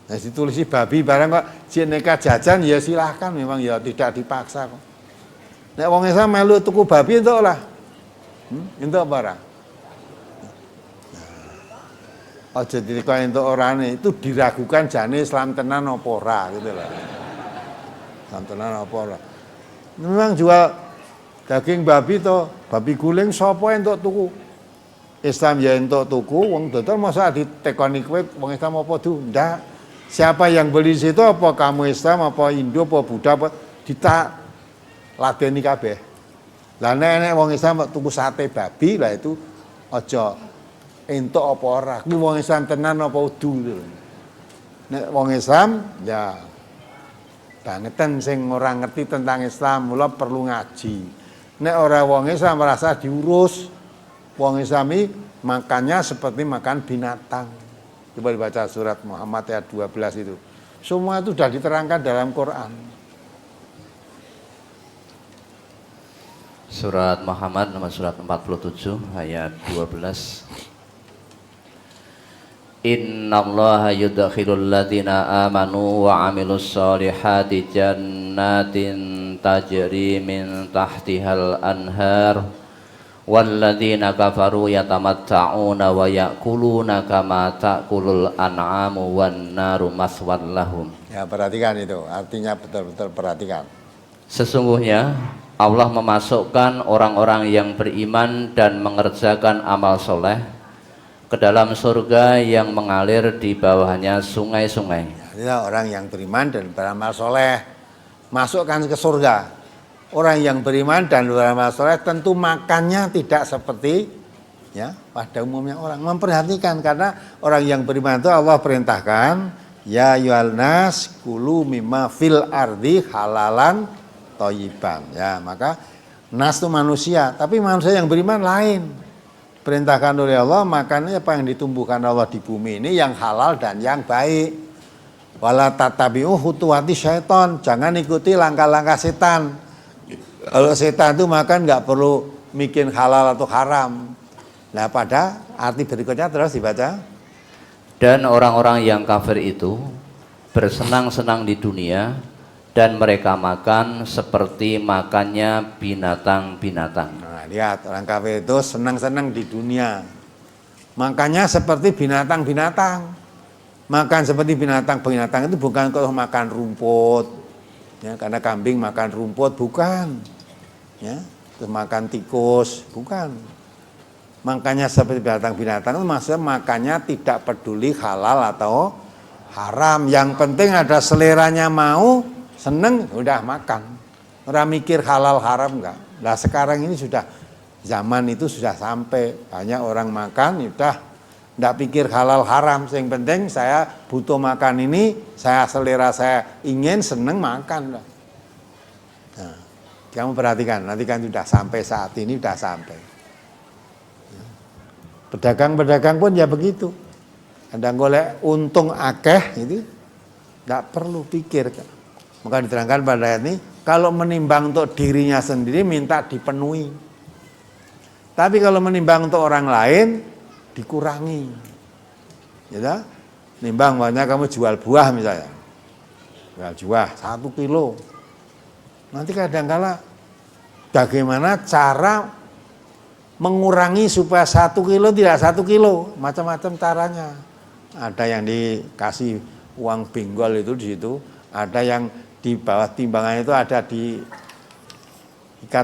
Nah, ditulisi babi barang kok jeneka jajan ya silahkan, memang ya tidak dipaksa kok. Nek wong Islam melu tuku babi entuk lah. Entuk apa ora? Aja dikon entuk orane, itu diragukan jane Islam tenan apa ora gitu loh. Islam tenan apa ora. Memang jual daging babi to, babi guling sapa entuk tuku? Islam ya entuk tuku, wong dodol masa ditekoni kowe wong Islam apa du? Ndak. Siapa yang beli di situ, apa kamu Islam, apa Hindu, apa Buddha, apa ladeni kabeh. Lah nek wong Islam tuku sate babi, lah itu aja entuk apa ora. Kuwi wong Islam tenan apa udu gitu. Nek wong Islam ya bangetan sing ora ngerti tentang Islam, mula perlu ngaji. Nek ora wong Islam merasa diurus, wong Islami makannya seperti makan binatang. Coba dibaca surat Muhammad ayat 12 itu. Semua itu sudah diterangkan dalam Quran. Surat Muhammad nomor surat 47 ayat 12. Innallaha yudkhilul ladzina amanu wa 'amilus solihati jannatin tajri min tahtihal anhar walladzina kafaru yatamatta'una wa ya'kuluna kama ta'kulul an'amu wan naru maswal lahum. Ya, perhatikan itu, artinya betul-betul perhatikan. Sesungguhnya Allah memasukkan orang-orang yang beriman dan mengerjakan amal soleh ke dalam surga yang mengalir di bawahnya sungai-sungai. Ya, orang yang beriman dan beramal soleh masukkan ke surga. Orang yang beriman dan beramal soleh tentu makannya tidak seperti ya pada umumnya orang. Memperhatikan, karena orang yang beriman itu Allah perintahkan ya ayyuhan nas kulu mimma fil ardi halalan thayyiban. Ya, maka nas itu manusia, tapi manusia yang beriman lain. Perintahkan oleh Allah makannya apa yang ditumbuhkan Allah di bumi ini yang halal dan yang baik. Wala tatabi'u khutuwati syaiton, jangan ikuti langkah-langkah setan. Kalau setan itu makan nggak perlu bikin halal atau haram. Nah, pada arti berikutnya terus dibaca. Dan orang-orang yang kafir itu bersenang-senang di dunia dan mereka makan seperti makannya binatang-binatang. Nah, lihat, orang kafir itu senang-senang di dunia. Makannya seperti binatang-binatang. Makan seperti binatang-binatang itu bukan kalau makan rumput. Ya, karena kambing makan rumput, bukan. Ya, terus makan tikus, bukan. Makanya seperti binatang-binatang itu maksudnya makannya tidak peduli halal atau haram. Yang penting ada seleranya mau, seneng, udah makan. Ora mikir halal haram enggak. Nah, sekarang ini sudah zaman itu sudah sampai banyak orang makan udah enggak pikir halal haram. Yang penting saya butuh makan ini, saya selera saya ingin seneng makan. Nah, kamu perhatikan, nanti kan sudah sampai saat ini sudah sampai. Pedagang-pedagang pun ya begitu. Ada golek untung akeh itu enggak perlu pikir. Maka diterangkan pada ayat ini, kalau menimbang untuk dirinya sendiri minta dipenuhi. Tapi kalau menimbang untuk orang lain dikurangi. Ya, nimbang banyak kamu jual buah misalnya. Jual buah 1 kilo. Nanti kadang-kala bagaimana cara mengurangi supaya 1 kilo tidak 1 kilo, macam-macam caranya. Ada yang dikasih uang benggol itu di situ, ada yang di bawah timbangan itu ada diikat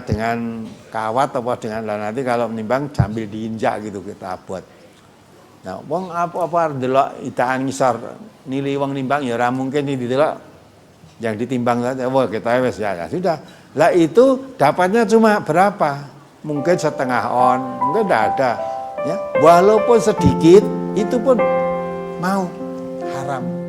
dengan kawat atau dengan nanti kalau menimbang sambil diinjak gitu kita buat. Nah, wong apa delok idaan ngisor nilai wong nimbang ya ora mungkin didelok yang ditimbang saja. Wah, kita wes ya sudah. Lah itu dapatnya cuma berapa? Mungkin setengah on, mungkin tidak ada. Ya, walaupun sedikit itu pun mau haram.